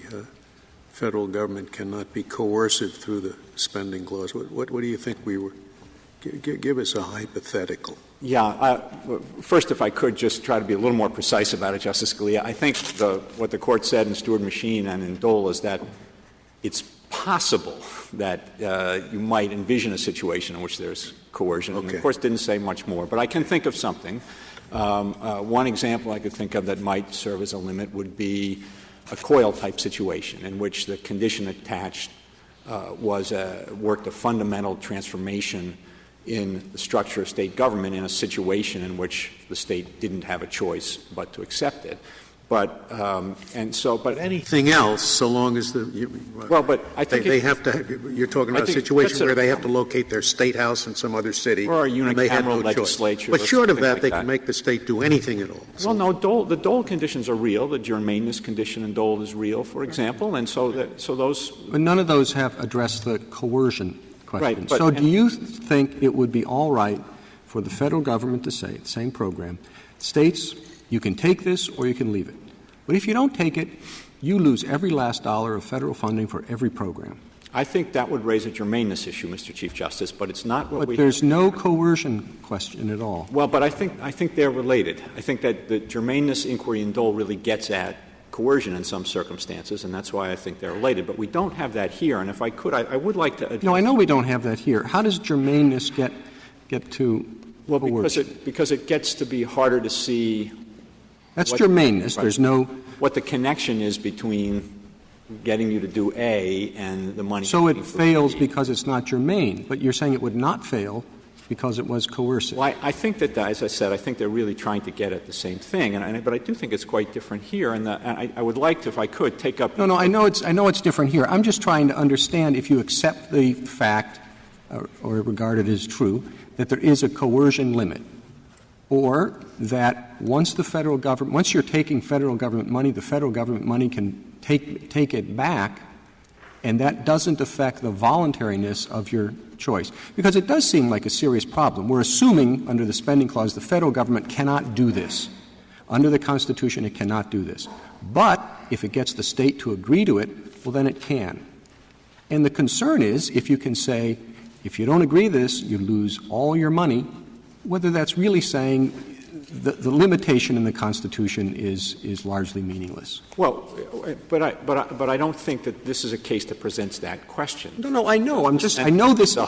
federal government cannot be coercive through the spending clause? What do you think we were – give us a hypothetical. Yeah. First, if I could just try to be a little more precise about it, Justice Scalia, I think what the Court said in Stewart Machine and in Dole is that it's possible that you might envision a situation in which there's coercion. Okay. And the Court didn't say much more. But I can think of something. One example I could think of that might serve as a limit would be a COIL-type situation in which the condition attached worked a fundamental transformation in the structure of state government in a situation in which the state didn't have a choice but to accept it. But anything else, so long as but I think they have to. You're talking about a situation where they have to locate their state house in some other city, or a unicameral legislature. But short of that, they can make the state do anything at all. Well, no. The Dole conditions are real. The germaneness condition in Dole is real, for example, and so those. But none of those have addressed the coercion question. Right. So do you think it would be all right for the federal government to say, the same program, states, you can take this or you can leave it. But if you don't take it, you lose every last dollar of federal funding for every program. I think that would raise a germaneness issue, Mr. Chief Justice, but it's not what But there's no coercion question at all. Well, but I think they're related. I think that the germaneness inquiry in Dole really gets at coercion in some circumstances, and that's why I think they're related. But we don't have that here, and if I could, I would like to address. No, I know we don't have that here. How does germaneness get to coercion? Because it gets to be harder to see. That's germaneness. Right. There's no what the connection is between getting you to do A and the money. So it fails because it's not germane, but you're saying it would not fail because it was coercive. Well, I think that, as I said, I think they're really trying to get at the same thing, but I do think it's quite different here, and I would like to, if I could, take up. No, I know it's different here. I'm just trying to understand if you accept the fact, or regard it as true, that there is a coercion limit, or that once you're taking federal government money, the federal government money can take it back, and that doesn't affect the voluntariness of your choice. Because it does seem like a serious problem. We're assuming under the spending clause the federal government cannot do this. Under the Constitution, it cannot do this. But if it gets the state to agree to it, well, then it can. And the concern is if you can say, if you don't agree to this, you lose all your money, whether that's really saying the limitation in the Constitution is largely meaningless. Well, but I don't think that this is a case that presents that question. No, I know. I know this. I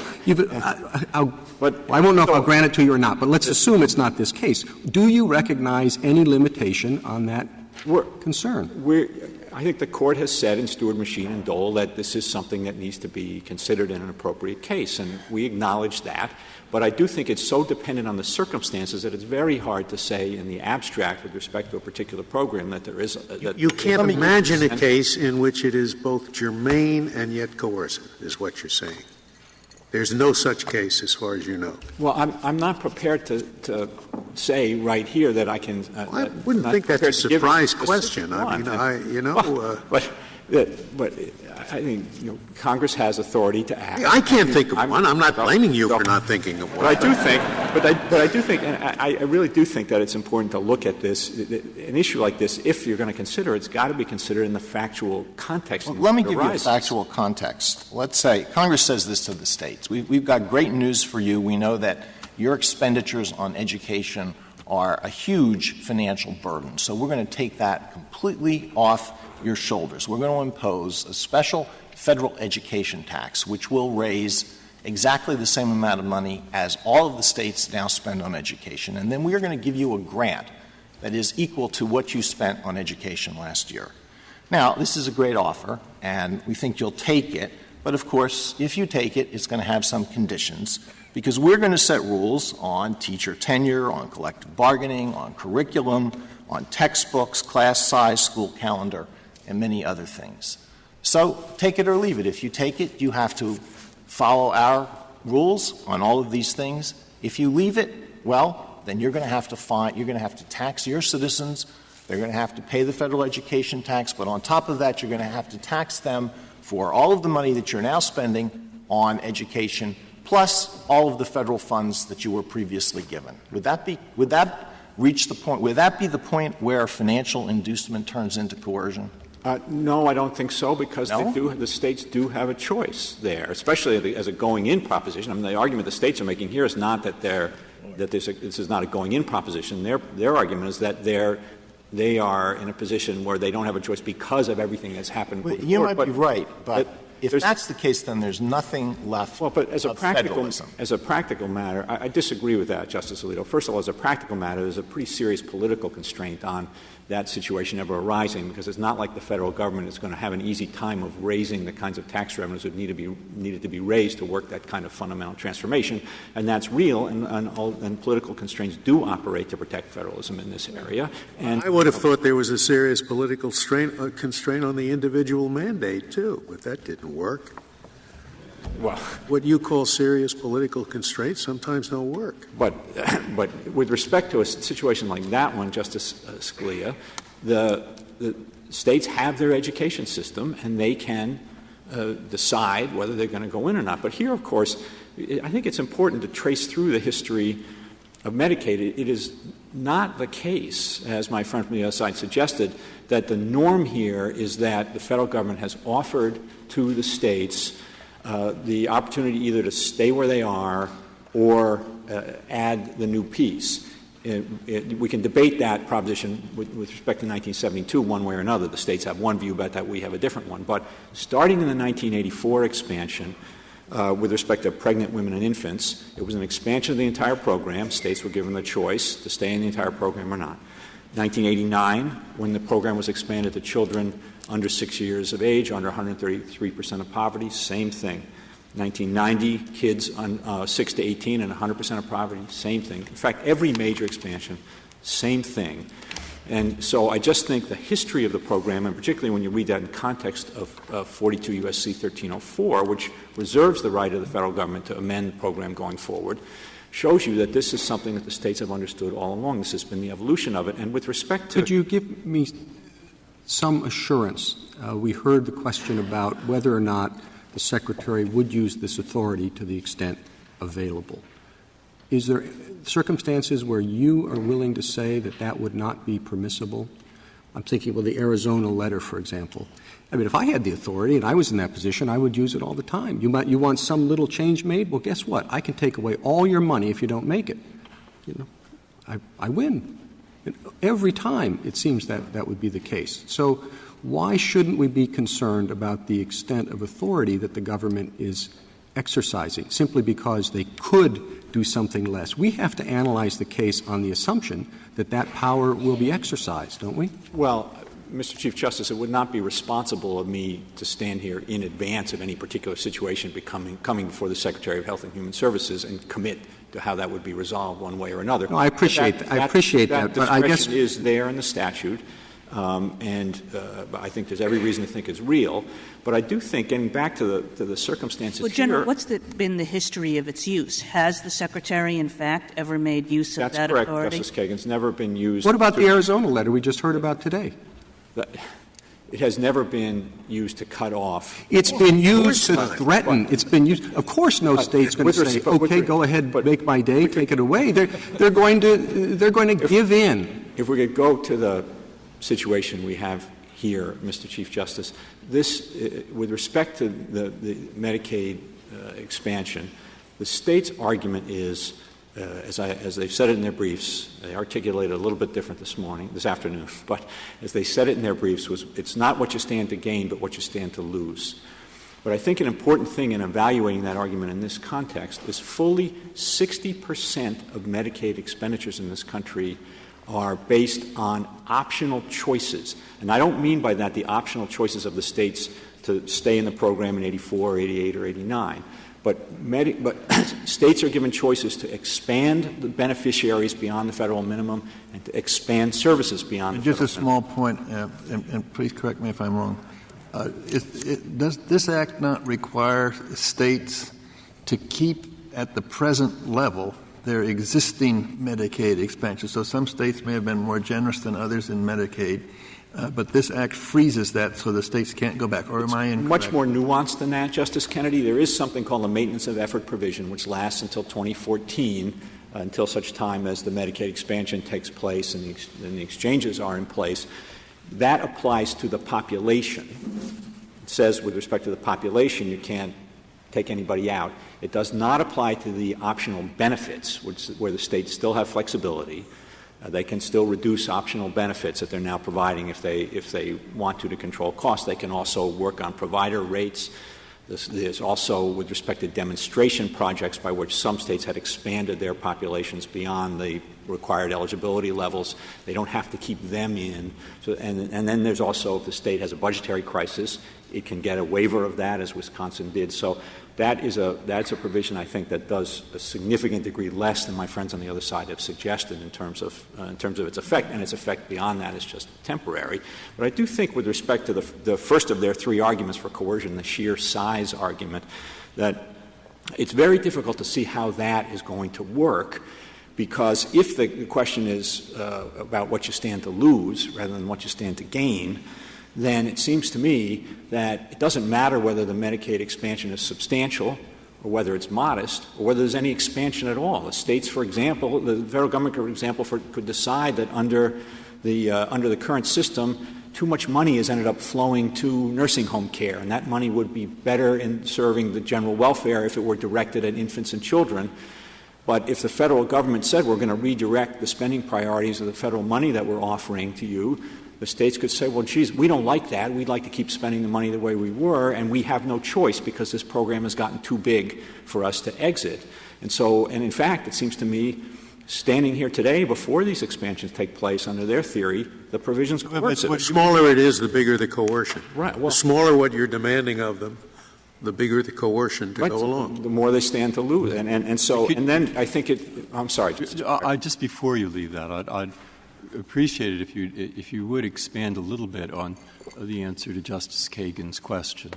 won't know if I'll grant it to you or not, but let's assume it's not this case. Do you recognize any limitation on that concern? I think the Court has said in Stewart Machine and Dole that this is something that needs to be considered in an appropriate case, and we acknowledge that. But I do think it's so dependent on the circumstances that it's very hard to say in the abstract with respect to a particular program that there is you can't imagine a case in which it is both germane and yet coercive, is what you're saying. There's no such case as far as you know. Well, I'm not prepared to say right here that I can. I wouldn't think that's a surprise question. But I think Congress has authority to act. I can't think of one. I'm not blaming you for not thinking of one. But I do think, and I really do think that it's important to look at this. An issue like this, if you're going to consider it, it's got to be considered in the factual context. Well, let me give you a factual context. Let's say Congress says this to the states. We've got great news for you. We know that your expenditures on education are a huge financial burden. So we're going to take that completely off your shoulders. We're going to impose a special federal education tax, which will raise exactly the same amount of money as all of the states now spend on education. And then we are going to give you a grant that is equal to what you spent on education last year. Now, this is a great offer, and we think you'll take it. But, of course, if you take it, it's going to have some conditions, because we're going to set rules on teacher tenure, on collective bargaining, on curriculum, on textbooks, class size, school calendar, and many other things. So take it or leave it. If you take it, you have to follow our rules on all of these things. If you leave it, well, then you're going to have to tax your citizens. They're going to have to pay the federal education tax. But on top of that, you're going to have to tax them for all of the money that you're now spending on education, plus all of the federal funds that you were previously given. Would that reach the point? Would that be the point where financial inducement turns into coercion? No, I don't think so, because No? the states do have a choice there, especially as a going-in proposition. I mean, the argument the states are making here is not that this is not a going-in proposition. Their argument is that they are in a position where they don't have a choice because of everything that's happened before. You might be right, but if that's the case, then there's nothing left but as of federalism. As a practical matter, I disagree with that, Justice Alito. First of all, as a practical matter, there's a pretty serious political constraint on that situation ever arising, because it's not like the federal government is going to have an easy time of raising the kinds of tax revenues that needed to be raised to work that kind of fundamental transformation. And that's real, and political constraints do operate to protect federalism in this area. And I would have thought there was a serious political constraint on the individual mandate, too, but that didn't work. Well, what you call serious political constraints sometimes don't work. But with respect to a situation like that one, Justice Scalia, the states have their education system, and they can decide whether they're going to go in or not. But here, of course, I think it's important to trace through the history of Medicaid. It is not the case, as my friend from the other side suggested, that the norm here is that the federal government has offered to the states the opportunity either to stay where they are or add the new piece. We can debate that proposition with respect to 1972 one way or another. The states have one view about that. We have a different one. But starting in the 1984 expansion, with respect to pregnant women and infants, it was an expansion of the entire program. States were given the choice to stay in the entire program or not. 1989, when the program was expanded to children under 6 years of age, under 133% of poverty, same thing. 1990, kids on 6 to 18 and 100% of poverty, same thing. In fact, every major expansion, same thing. And so I just think the history of the program, and particularly when you read that in context of 42 U.S.C. 1304, which reserves the right of the federal government to amend the program going forward, shows you that this is something that the states have understood all along. This has been the evolution of it. And with respect to— Could you give me some assurance? We heard the question about whether or not the Secretary would use this authority to the extent available. Is there circumstances where you are willing to say that that would not be permissible? I'm thinking, well, the Arizona letter, for example. I mean, if I had the authority and I was in that position, I would use it all the time. You want some little change made? Well, guess what? I can take away all your money if you don't make it. I win. Every time it seems that would be the case. So why shouldn't we be concerned about the extent of authority that the government is exercising simply because they could do something less? We have to analyze the case on the assumption that that power will be exercised, don't we? Well, Mr. Chief Justice, it would not be responsible of me to stand here in advance of any particular situation coming before the Secretary of Health and Human Services and commit to how that would be resolved one way or another. No, I appreciate that. But I guess is there in the statute, and I think there's every reason to think it's real. But I do think, getting back to the circumstances well, General, what's been the history of its use? Has the Secretary, in fact, ever made use of that correct, authority? Justice Kagan. It's never been used. What about the Arizona letter we just heard about today? It has never been used to cut off. It's been used to threaten. It's been used. Of course, no state's going to say, "Okay, go ahead, make my day, take it away." They're going to give in. If we could go to the situation we have here, Mr. Chief Justice, this, with respect to the Medicaid expansion, the state's argument is, as they've said it in their briefs, they articulated it a little bit different this afternoon, but as they said it in their briefs, it's not what you stand to gain, but what you stand to lose. But I think an important thing in evaluating that argument in this context is fully 60% of Medicaid expenditures in this country are based on optional choices. And I don't mean by that the optional choices of the states to stay in the program in 84 or 88 or 89. But states are given choices to expand the beneficiaries beyond the federal minimum and to expand services beyond the federal minimum. Just a small point, and please correct me if I'm wrong. Does this Act not require states to keep at the present level their existing Medicaid expansion. So some states may have been more generous than others in Medicaid, but this Act freezes that so the states can't go back. Or am I incorrect? Much more nuanced than that, Justice Kennedy. There is something called the maintenance of effort provision, which lasts until 2014, until such time as the Medicaid expansion takes place and the exchanges are in place. That applies to the population. It says with respect to the population, you can't take anybody out. It does not apply to the optional benefits, where the states still have flexibility. They can still reduce optional benefits that they're now providing if they want to control costs. They can also work on provider rates. There's also, with respect to demonstration projects by which some states had expanded their populations beyond the required eligibility levels, they don't have to keep them in. So, and then there's also, if the state has a budgetary crisis, it can get a waiver of that, as Wisconsin did. So that's a provision, I think, that does a significant degree less than my friends on the other side have suggested in terms of its effect, and its effect beyond that is just temporary. But I do think, with respect to the first of their three arguments for coercion, the sheer size argument, that it's very difficult to see how that is going to work, because if the question is about what you stand to lose rather than what you stand to gain, then it seems to me that it doesn't matter whether the Medicaid expansion is substantial or whether it's modest or whether there's any expansion at all. The states, for example, the federal government, for example, could decide that under the current system, too much money has ended up flowing to nursing home care, and that money would be better in serving the general welfare if it were directed at infants and children. But if the federal government said we're going to redirect the spending priorities of the federal money that we're offering to you, the states could say, well, geez, we don't like that. We'd like to keep spending the money the way we were, and we have no choice because this program has gotten too big for us to exit. And in fact, it seems to me, standing here today before these expansions take place under their theory, the provisions coercive. The smaller it is, the bigger the coercion. Right. Well, the smaller what you're demanding of them, the bigger the coercion to go along. The more they stand to lose. And then I think I'm sorry. Just before you leave that, I'd appreciate it if you would expand a little bit on the answer to Justice Kagan's question.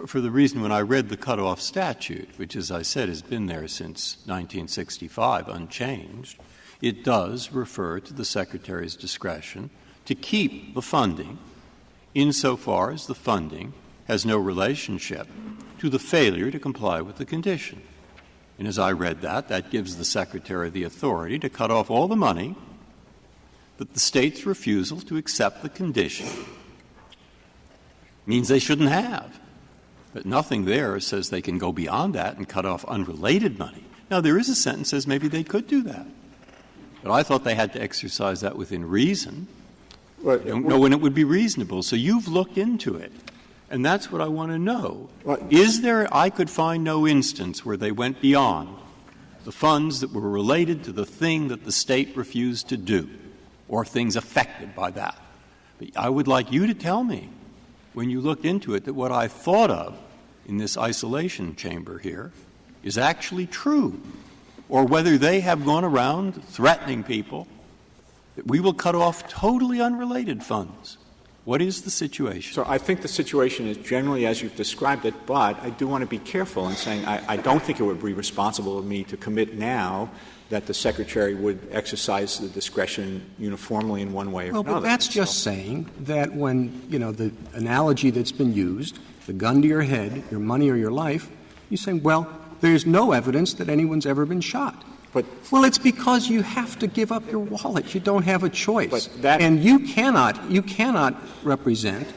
For the reason, when I read the cutoff statute, which, as I said, has been there since 1965, unchanged, it does refer to the Secretary's discretion to keep the funding insofar as the funding has no relationship to the failure to comply with the condition. And as I read that gives the Secretary the authority to cut off all the money that the state's refusal to accept the condition means they shouldn't have. But nothing there says they can go beyond that and cut off unrelated money. Now, there is a sentence that says maybe they could do that. But I thought they had to exercise that within reason. I don't know when it would be reasonable. So you've looked into it. And that's what I want to know. I could find no instance where they went beyond the funds that were related to the thing that the state refused to do, or things affected by that. But I would like you to tell me, when you looked into it, that what I thought of in this isolation chamber here is actually true, or whether they have gone around threatening people that we will cut off totally unrelated funds. What is the situation? So I think the situation is generally as you've described it, but I do want to be careful in saying I don't think it would be responsible of me to commit now that the Secretary would exercise the discretion uniformly in one way or another. Well, but that's just saying that when, the analogy that's been used, the gun to your head, your money or your life, you're saying, well, there's no evidence that anyone's ever been shot. Well, it's because you have to give up your wallet. You don't have a choice. And you cannot represent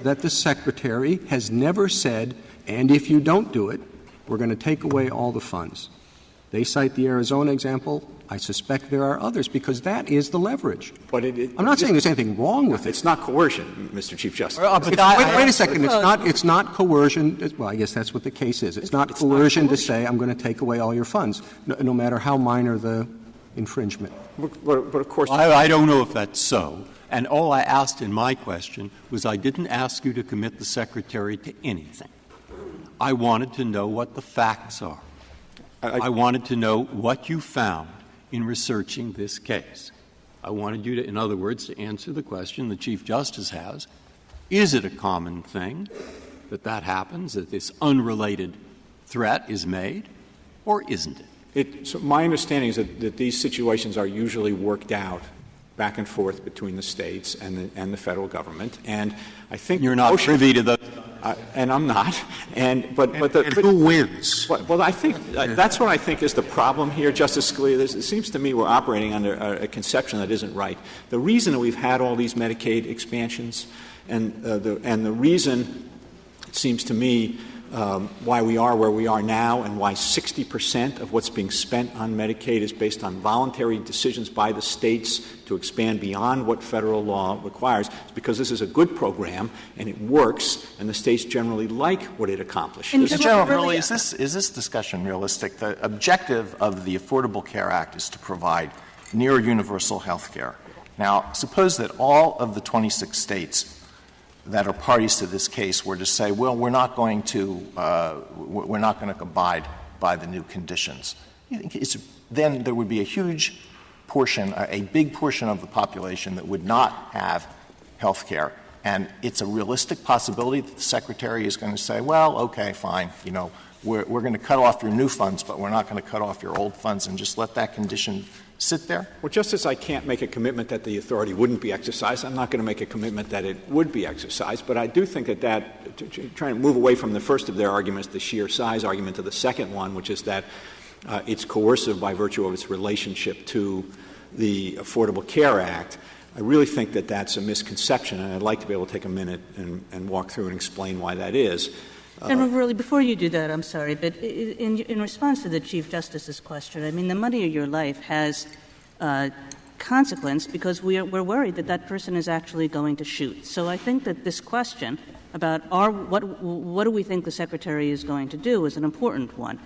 that the Secretary has never said, and if you don't do it, we're going to take away all the funds. They cite the Arizona example. I suspect there are others, because that is the leverage. But I'm not saying there's anything wrong with it. It's not coercion, Mr. Chief Justice. Wait a second. It's not coercion. Well, I guess that's what the case is. It's not coercion to say I'm going to take away all your funds, no matter how minor the infringement. But of course, I don't know if that's so. And all I asked in my question was I didn't ask you to commit the Secretary to anything. I wanted to know what the facts are. I wanted to know what you found in researching this case. I wanted you to, in other words, to answer the question the Chief Justice has. Is it a common thing that happens, that this unrelated threat is made, or isn't it? So my understanding is that these situations are usually worked out back and forth between the states and the federal government. And I think you're not privy to those. And I'm not. But who wins? Well, I think that's what I think is the problem here, Justice Scalia. It seems to me we're operating under a conception that isn't right. The reason that we've had all these Medicaid expansions, and the reason it seems to me why we are where we are now, and why 60% of what's being spent on Medicaid is based on voluntary decisions by the states to expand beyond what federal law requires, is because this is a good program and it works, and the states generally like what it accomplishes. Mr. General, is this discussion realistic? The objective of the Affordable Care Act is to provide near universal health care. Now, suppose that all of the 26 states that are parties to this case were to say, well, we're not going to abide by the new conditions. Then there would be a huge portion, a big portion of the population that would not have health care. And it's a realistic possibility that the Secretary is going to say, well, okay, fine, we're going to cut off your new funds, but we're not going to cut off your old funds, and just let that condition sit there? Well, just as I can't make a commitment that the authority wouldn't be exercised, I'm not going to make a commitment that it would be exercised. But I do think that trying to move away from the first of their arguments, the sheer size argument, to the second one, which is that it's coercive by virtue of its relationship to the Affordable Care Act, I really think that that's a misconception, and I'd like to be able to take a minute and walk through and explain why that is. General Verrilli, before you do that, I'm sorry, but in response to the Chief Justice's question, I mean, the money of your life has consequence because we're worried that that person is actually going to shoot. So I think that this question about what do we think the Secretary is going to do is an important one.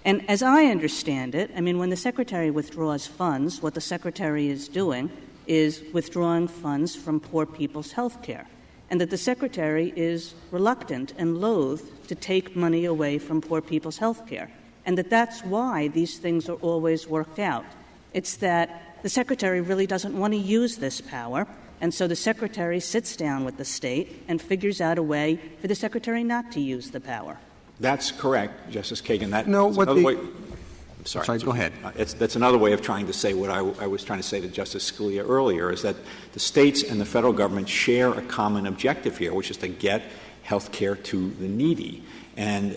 And as I understand it, I mean, when the Secretary withdraws funds, what the Secretary is doing is withdrawing funds from poor people's health care, and that the Secretary is reluctant and loath to take money away from poor people's health care, and that's why these things are always worked out. It's that the Secretary really doesn't want to use this power, and so the Secretary sits down with the state and figures out a way for the Secretary not to use the power. That's correct, Justice Kagan. I'm sorry. Go ahead. That's another way of trying to say what I was trying to say to Justice Scalia earlier, is that the states and the federal government share a common objective here, which is to get health care to the needy. And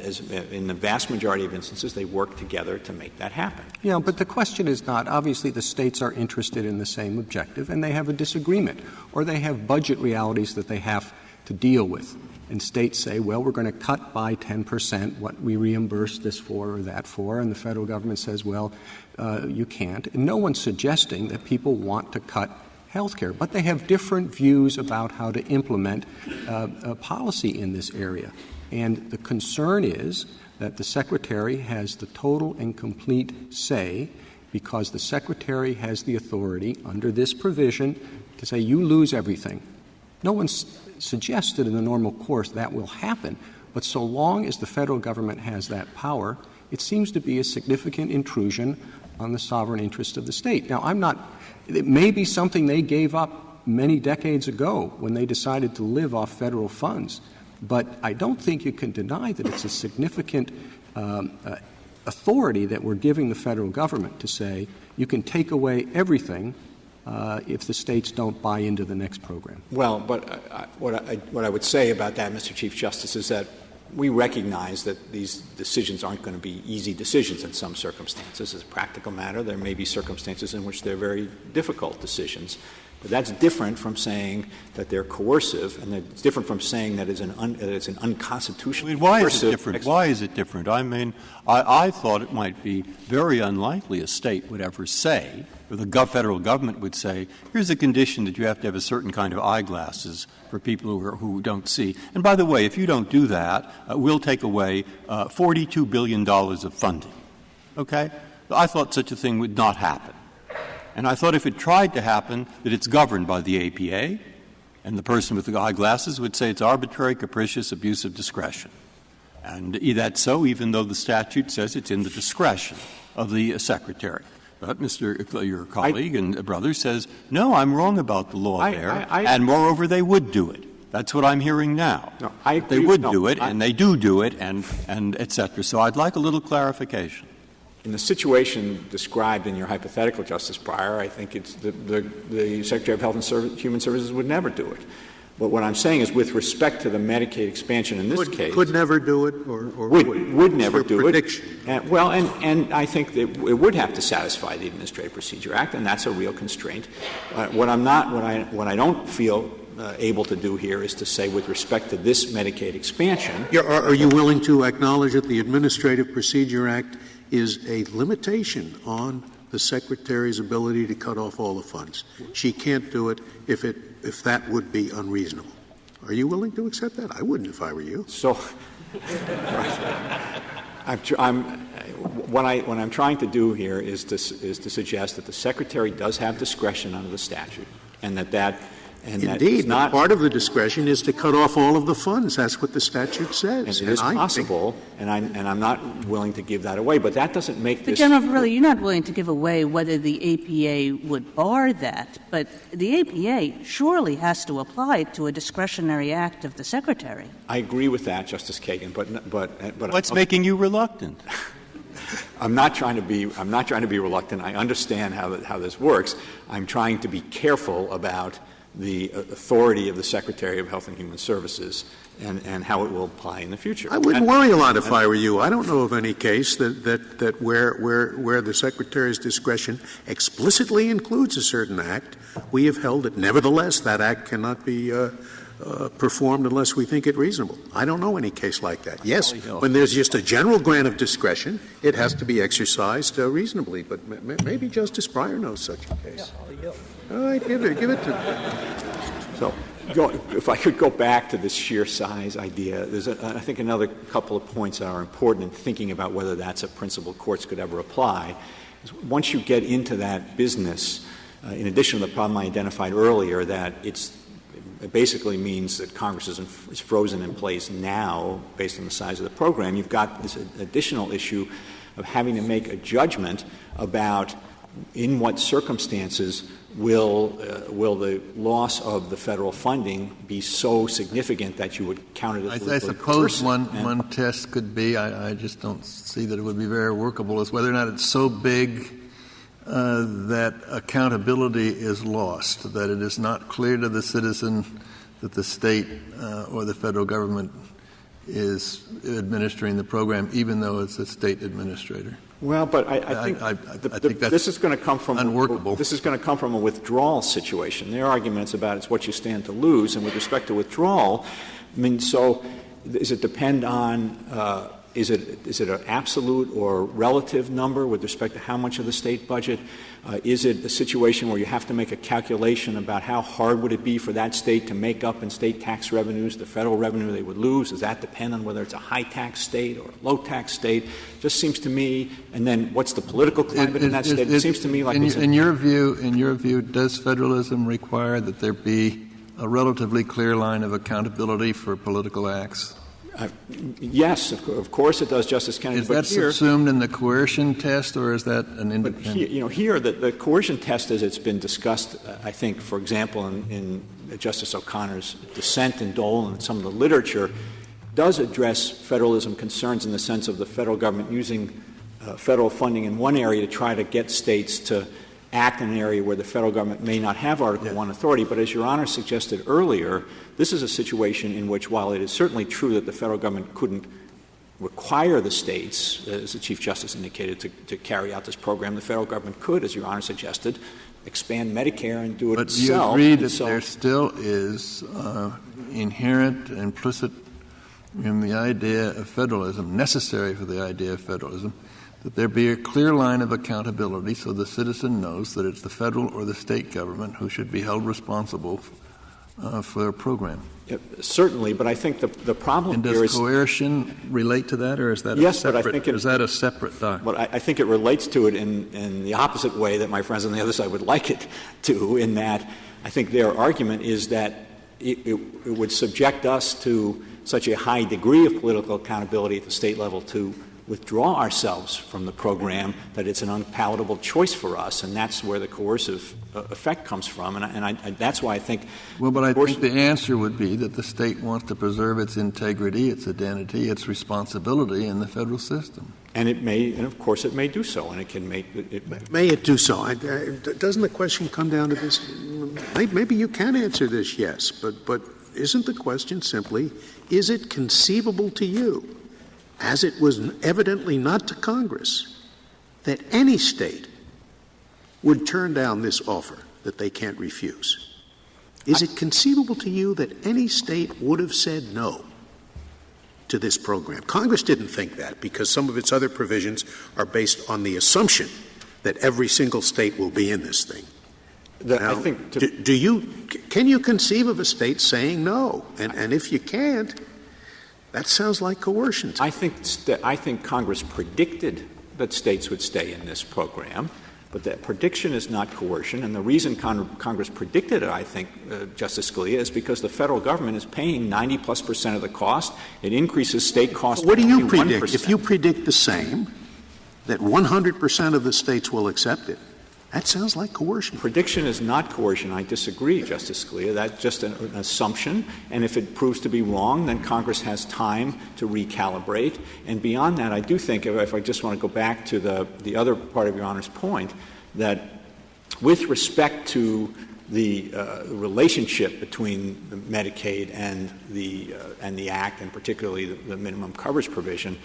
in the vast majority of instances, they work together to make that happen. Yeah, but the question is not, obviously the states are interested in the same objective, and they have a disagreement, or they have budget realities that they have to deal with. And states say, well, we're going to cut by 10% what we reimburse this for or that for, and the federal government says, well, you can't. And no one's suggesting that people want to cut health care, but they have different views about how to implement a policy in this area. And the concern is that the Secretary has the total and complete say, because the Secretary has the authority under this provision to say you lose everything. No one's suggested in the normal course that will happen, but so long as the federal government has that power, it seems to be a significant intrusion on the sovereign interest of the state. Now, it may be something they gave up many decades ago when they decided to live off federal funds, but I don't think you can deny that it's a significant authority that we're giving the federal government to say you can take away everything if the states don't buy into the next program. Well, but what I would say about that, Mr. Chief Justice, is that we recognize that these decisions aren't going to be easy decisions in some circumstances. As a practical matter, there may be circumstances in which they're very difficult decisions. But that's different from saying that they're coercive, and it's different from saying that it's an unconstitutional. I mean, why is it different? Why is it different? I mean, I thought it might be very unlikely a state would ever say, or the federal government would say, here's a condition that you have to have a certain kind of eyeglasses for people who don't see. And by the way, if you don't do that, we'll take away $42 billion of funding. Okay? I thought such a thing would not happen. And I thought if it tried to happen, that it's governed by the APA, and the person with the eyeglasses would say it's arbitrary, capricious, abuse of discretion. And that's so, even though the statute says it's in the discretion of the Secretary. But your colleague and brother says, no, I'm wrong about the law there, and moreover, they would do it. That's what I'm hearing now. No, I agree. They would do it, and they do it, and et cetera. So I'd like a little clarification. in the situation described in your hypothetical, Justice Breyer, I think it's the Secretary of Health and Human Services would never do it. But what I'm saying is, with respect to the Medicaid expansion in this case, could never do it, or would never do prediction? It. And I think that it would have to satisfy the Administrative Procedure Act, and that's a real constraint. What I don't feel able to do here is to say, with respect to this Medicaid expansion, are you willing to acknowledge that the Administrative Procedure Act is a limitation on the Secretary's ability to cut off all the funds? She can't do it if that would be unreasonable. Are you willing to accept that? I wouldn't if I were you. So, what I'm trying to do here is to suggest that the Secretary does have discretion under the statute, and that Indeed, not part of the discretion is to cut off all of the funds. That's what the statute says. And it is possible, and I'm not willing to give that away. But that doesn't make this. But General Verrilli, you're not willing to give away whether the APA would bar that. But the APA surely has to apply to a discretionary act of the Secretary. I agree with that, Justice Kagan. But what's making you reluctant? I'm not trying to be reluctant. I understand how this works. I'm trying to be careful about the authority of the Secretary of Health and Human Services and how it will apply in the future. I wouldn't worry a lot if I were you. I don't know of any case that where the Secretary's discretion explicitly includes a certain act. We have held that nevertheless that act cannot be performed unless we think it reasonable. I don't know any case like that. Yes, when there's just a general grant of discretion, it has to be exercised reasonably. But maybe Justice Breyer knows such a case. All right, give it to me. So, if I could go back to this sheer size idea, there's I think another couple of points that are important in thinking about whether that's a principle courts could ever apply. Once you get into that business, in addition to the problem I identified earlier, that it basically means that Congress is frozen in place now based on the size of the program, you've got this additional issue of having to make a judgment about in what circumstances will the loss of the federal funding be so significant that you would count it as I suppose one test could be, I just don't see that it would be very workable, is whether or not it's so big that accountability is lost, that it is not clear to the citizen that the state or the federal government is administering the program, even though it's a state administrator. Well, but I think this is going to come from unworkable. This is going to come from a withdrawal situation. Their arguments about it's what you stand to lose, and with respect to withdrawal, I mean, so does it depend on is it an absolute or relative number with respect to how much of the state budget? Is it a situation where you have to make a calculation about how hard would it be for that state to make up in state tax revenues the federal revenue they would lose? Does that depend on whether it's a high-tax state or a low-tax state? Just seems to me, and then what's the political climate in that state? It seems to me like in your view, does federalism require that there be a relatively clear line of accountability for political acts? Yes, of course it does, Justice Kennedy. Is that subsumed in the coercion test, or is that an independent? But here the coercion test, as it's been discussed, I think, for example, in Justice O'Connor's dissent in Dole and some of the literature, does address federalism concerns in the sense of the federal government using federal funding in one area to try to get states to act in an area where the federal government may not have Article I authority. But as Your Honor suggested earlier, this is a situation in which, while it is certainly true that the federal government couldn't require the states, as the Chief Justice indicated, to carry out this program, the federal government could, as Your Honor suggested, expand Medicare and do it itself. But you agree that there still is inherent, implicit in the idea of federalism, necessary for the idea of federalism, that there be a clear line of accountability so the citizen knows that it's the federal or the state government who should be held responsible for a program. Certainly, but I think the problem here is... And does coercion relate to that, or is that yes, but I think is that a separate doctrine? Well, I think it relates to it in the opposite way that my friends on the other side would like it to, in that I think their argument is that it would subject us to such a high degree of political accountability at the state level to withdraw ourselves from the program, that it's an unpalatable choice for us, and that's where the coercive effect comes from. And that's why I think — Well, but I think the answer would be that the state wants to preserve its integrity, its identity, its responsibility in the federal system. And it may — and of course it may do so, and it can make — May it do so? Doesn't the question come down to this? Maybe you can answer this, yes, but isn't the question simply, is it conceivable to you, as it was evidently not to Congress, that any state would turn down this offer that they can't refuse? Is it conceivable to you that any state would have said no to this program? Congress didn't think that because some of its other provisions are based on the assumption that every single state will be in this thing. Now, I think can you conceive of a state saying no? And if you can't, that sounds like coercion. I think Congress predicted that states would stay in this program, but that prediction is not coercion. And the reason Congress predicted it, I think, Justice Scalia, is because the federal government is paying 90+% of the cost. It increases state costs. What do you predict? If you predict the same, that 100% of the states will accept it, that sounds like coercion. Prediction is not coercion. I disagree, Justice Scalia. That's just an assumption. And if it proves to be wrong, then Congress has time to recalibrate. And beyond that, I do think, if I just want to go back to the other part of Your Honor's point, that with respect to the relationship between the Medicaid and the Act, and particularly the minimum coverage provision,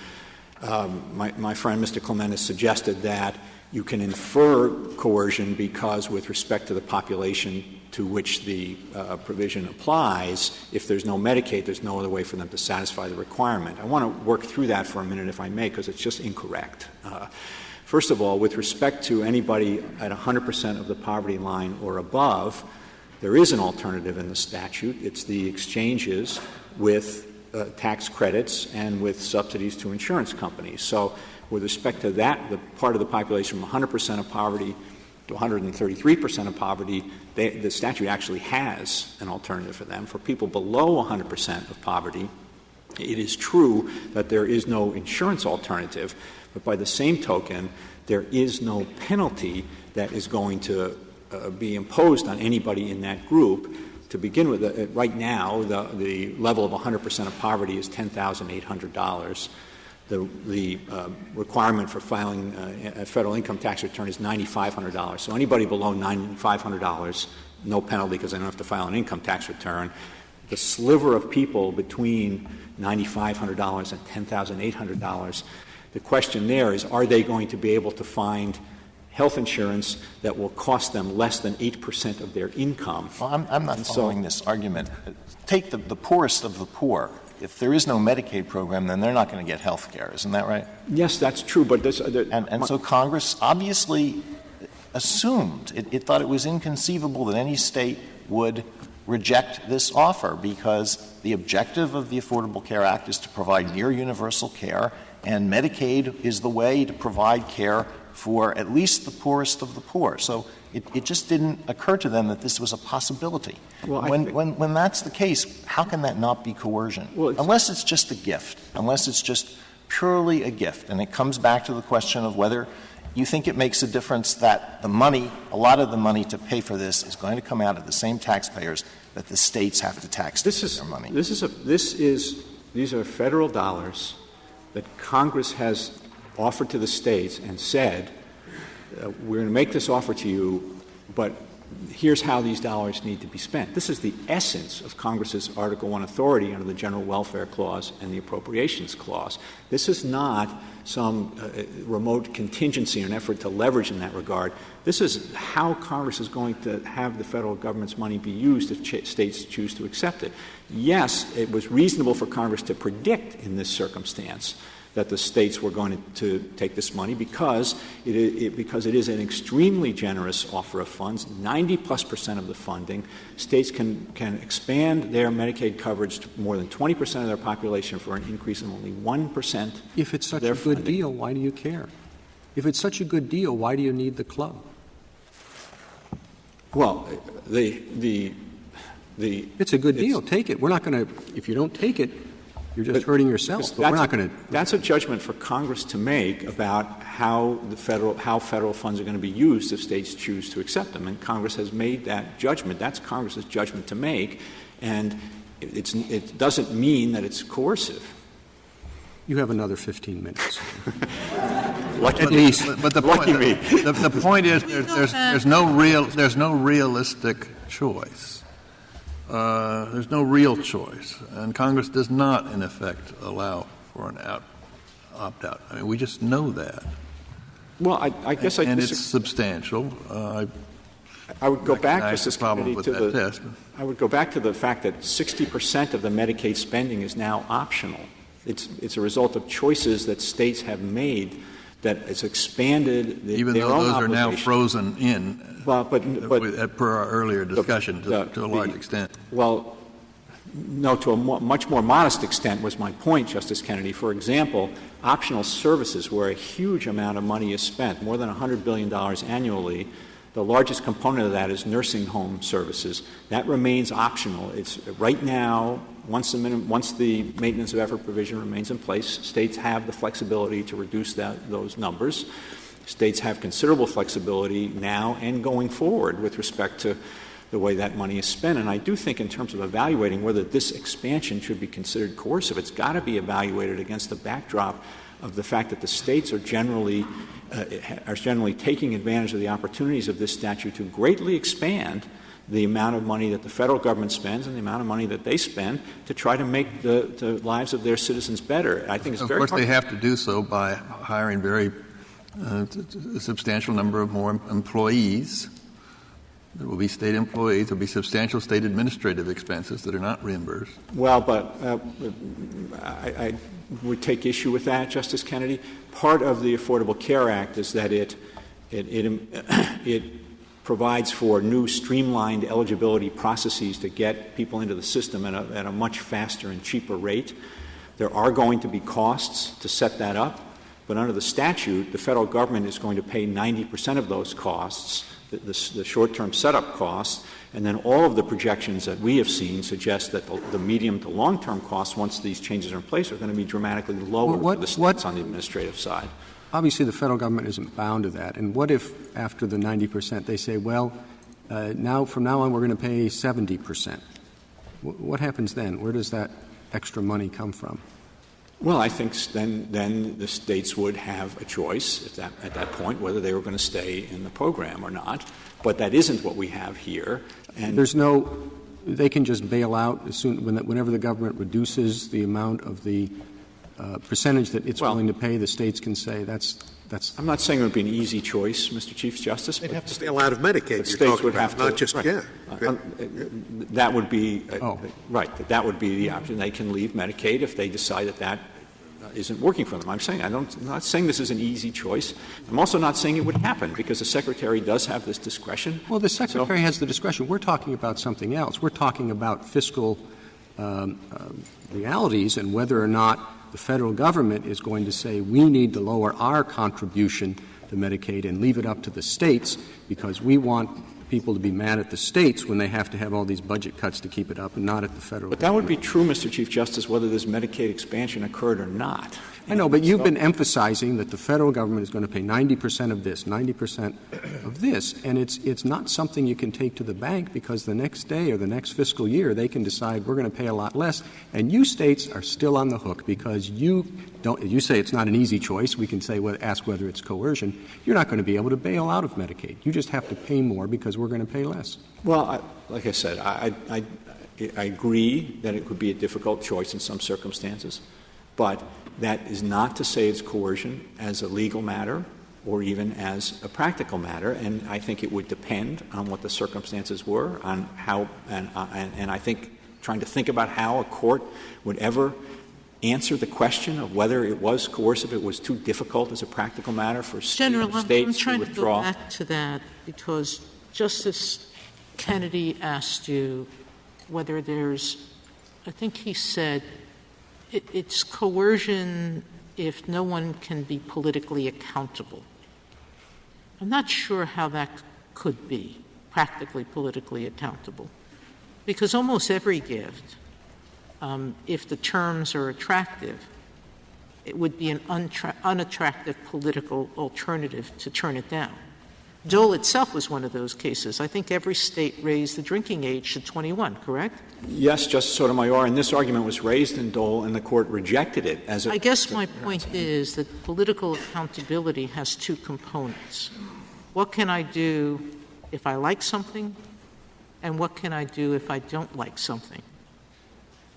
my friend Mr. Clement has suggested that you can infer coercion because with respect to the population to which the provision applies, if there's no Medicaid, there's no other way for them to satisfy the requirement. I want to work through that for a minute, if I may, because it's just incorrect. First of all, with respect to anybody at 100% of the poverty line or above, there is an alternative in the statute. It's the exchanges with tax credits and with subsidies to insurance companies. So with respect to that, the part of the population from 100% of poverty to 133% of poverty, the statute actually has an alternative for them. For people below 100% of poverty, it is true that there is no insurance alternative, but by the same token, there is no penalty that is going to be imposed on anybody in that group. To begin with, right now, the level of 100% of poverty is $10,800. The requirement for filing a federal income tax return is $9,500. So anybody below $9,500, no penalty because they don't have to file an income tax return. The sliver of people between $9,500 and $10,800, the question there is, are they going to be able to find health insurance that will cost them less than 8% of their income? Well, I'm not following this argument. Take the poorest of the poor. If there is no Medicaid program, then they're not going to get health care. Isn't that right? Yes, that's true. But so Congress obviously assumed, it thought it was inconceivable that any state would reject this offer because the objective of the Affordable Care Act is to provide near universal care, and Medicaid is the way to provide care for at least the poorest of the poor. So it just didn't occur to them that this was a possibility. Well, when that's the case, how can that not be coercion? Well, unless it's just a gift, unless it's just purely a gift. And it comes back to the question of whether you think it makes a difference that the money, a lot of the money to pay for this is going to come out of the same taxpayers that the states have to tax their money. These are federal dollars that Congress has offered to the states and said, we're going to make this offer to you, but here's how these dollars need to be spent. This is the essence of Congress's Article I authority under the General Welfare Clause and the Appropriations Clause. This is not some remote contingency in an effort to leverage in that regard. This is how Congress is going to have the federal government's money be used if states choose to accept it. Yes, it was reasonable for Congress to predict in this circumstance that the states were going to take this money because it is an extremely generous offer of funds, 90+% of the funding. States can expand their Medicaid coverage to more than 20% of their population for an increase of only 1%. If it's such a good deal, why do you care? If it's such a good deal, why do you need the club? Well, it's a good deal. Take it. We're not going to, if you don't take it, You're just hurting yourself, but we're not going to. That's a judgment for Congress to make about how federal funds are going to be used if states choose to accept them. And Congress has made that judgment. That's Congress's judgment to make. And it doesn't mean that it's coercive. You have another 15 minutes. Lucky At least. But the point is there's no realistic choice. There's no real choice. And Congress does not, in effect, allow for an opt-out. I mean, we just know that. Well, I guess I and it's substantial. I would go back, Justice Kennedy, Kennedy, I would go back to the fact that 60% of the Medicaid spending is now optional. It's a result of choices that states have made that has expanded even their though own those are now obligation. frozen in, but per our earlier discussion, to a large extent. Well, no, to a much more modest extent was my point, Justice Kennedy. For example, optional services, where a huge amount of money is spent, more than $100 billion annually. The largest component of that is nursing home services. That remains optional. It's right now, once the maintenance of effort provision remains in place, states have the flexibility to reduce those numbers. States have considerable flexibility now and going forward with respect to the way that money is spent. And I do think in terms of evaluating whether this expansion should be considered coercive, it's got to be evaluated against the backdrop of the fact that the states are generally taking advantage of the opportunities of this statute to greatly expand the amount of money that the federal government spends and the amount of money that they spend to try to make the lives of their citizens better. I think it's very hard. Of course, they have to do so by hiring very substantial number of more employees. There will be state employees. There will be substantial state administrative expenses that are not reimbursed. Well, but I would take issue with that, Justice Kennedy. Part of the Affordable Care Act is that it provides for new streamlined eligibility processes to get people into the system at a much faster and cheaper rate. There are going to be costs to set that up, but under the statute, the federal government is going to pay 90% of those costs, the short-term setup costs, and then all of the projections that we have seen suggest that the medium to long-term costs, once these changes are in place, are going to be dramatically lower for the states on the administrative side. Obviously, the federal government isn't bound to that. And what if, after the 90%, they say, well, from now on, we're going to pay 70%? What happens then? Where does that extra money come from? Well, I think then the states would have a choice at that point whether they were going to stay in the program or not. But that isn't what we have here. And they can just bail out whenever the government reduces the amount of the percentage that it's willing to pay. The states can say that's. I'm not saying it would be an easy choice, Mr. Chief Justice. They'd have to bail out of Medicaid. States would have to, not just right. That would be right. That would be the option. They can leave Medicaid if they decide that isn't working for them. I'm not saying this is an easy choice. I'm also not saying it would happen because the Secretary does have this discretion. Well, the Secretary has the discretion. We're talking about something else. We're talking about fiscal realities and whether or not the federal government is going to say we need to lower our contribution to Medicaid and leave it up to the states because we want people to be mad at the states when they have to have all these budget cuts to keep it up and not at the federal But government. That would be true, Mr. Chief Justice, whether this Medicaid expansion occurred or not. I know, but you've been emphasizing that the federal government is going to pay 90% of this, 90% of this, and it's not something you can take to the bank because the next day or the next fiscal year they can decide we're going to pay a lot less, and you states are still on the hook because you say it's not an easy choice. We can ask whether it's coercion. You're not going to be able to bail out of Medicaid. You just have to pay more because we're going to pay less. Well, like I said, I agree that it could be a difficult choice in some circumstances, but that is not to say it's coercion as a legal matter or even as a practical matter, and I think it would depend on what the circumstances were, on how, and I think trying to think about how a court would ever answer the question of whether it was coercive, it was too difficult as a practical matter for states to withdraw. I'm trying to go back to that because Justice Kennedy asked you whether I think he said, it's coercion if no one can be politically accountable. I'm not sure how that could be, practically politically accountable, because almost every gift if the terms are attractive, it would be an unattractive political alternative to turn it down. Dole itself was one of those cases. I think every state raised the drinking age to 21, correct? Yes, Justice Sotomayor, and this argument was raised in Dole, and the Court rejected it as I guess my point is that political accountability has two components. What can I do if I like something, and what can I do if I don't like something?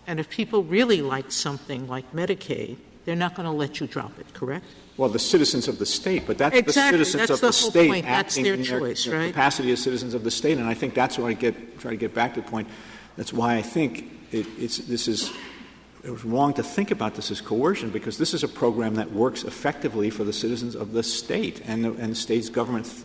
And if people really like something like Medicaid, they're not going to let you drop it, correct? Well, the citizens of the state, but that's exactly. the citizens that's of the state point. acting their in choice, their right? capacity as citizens of the state, and I think that's why try to get back to the point. That's why I think it was wrong to think about this as coercion, because this is a program that works effectively for the citizens of the state, and state governments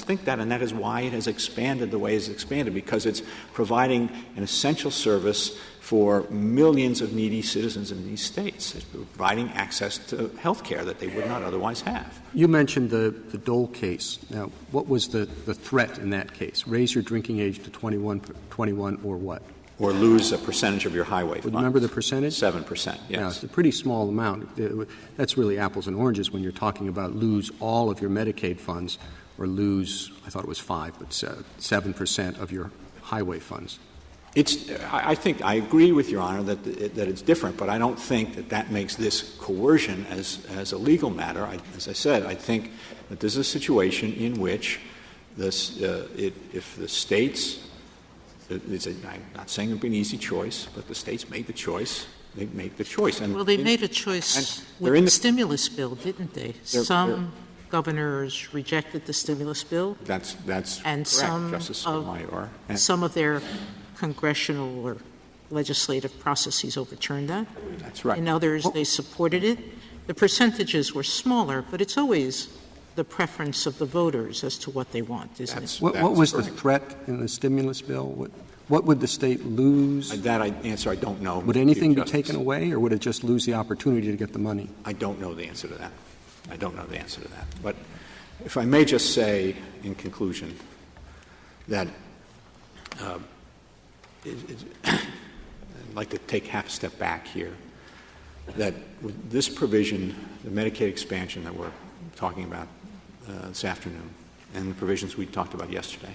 think that, and that is why it has expanded the way it's expanded, because it's providing an essential service for millions of needy citizens in these states. It's providing access to health care that they would not otherwise have. You mentioned the Dole case. Now, what was the threat in that case? Raise your drinking age to 21 or what? Or lose a percentage of your highway funds. Remember the percentage? 7%, yes. Now, it's a pretty small amount. That's really apples and oranges when you're talking about lose all of your Medicaid funds or lose, I thought it was 5, but 7% of your highway funds. I think I agree with Your Honor that it's different, but I don't think that makes this coercion as a legal matter. As I said, I think that this is a situation in which if the states I'm not saying it would be an easy choice, but the states made the choice. They made the choice. And they made a choice with the stimulus bill, didn't they? Some governors rejected the stimulus bill. That's and correct, Justice Sotomayor. Some of their congressional or legislative processes overturned that. That's right. In others, they supported it. The percentages were smaller, but it's always the preference of the voters as to what they want, isn't it? What was the threat in the stimulus bill? What would the state lose? That answer I don't know. Would anything be taken away, or would it just lose the opportunity to get the money? I don't know the answer to that. But if I may just say in conclusion that I'd like to take half a step back here, that with this provision, the Medicaid expansion that we're talking about this afternoon, and the provisions we talked about yesterday,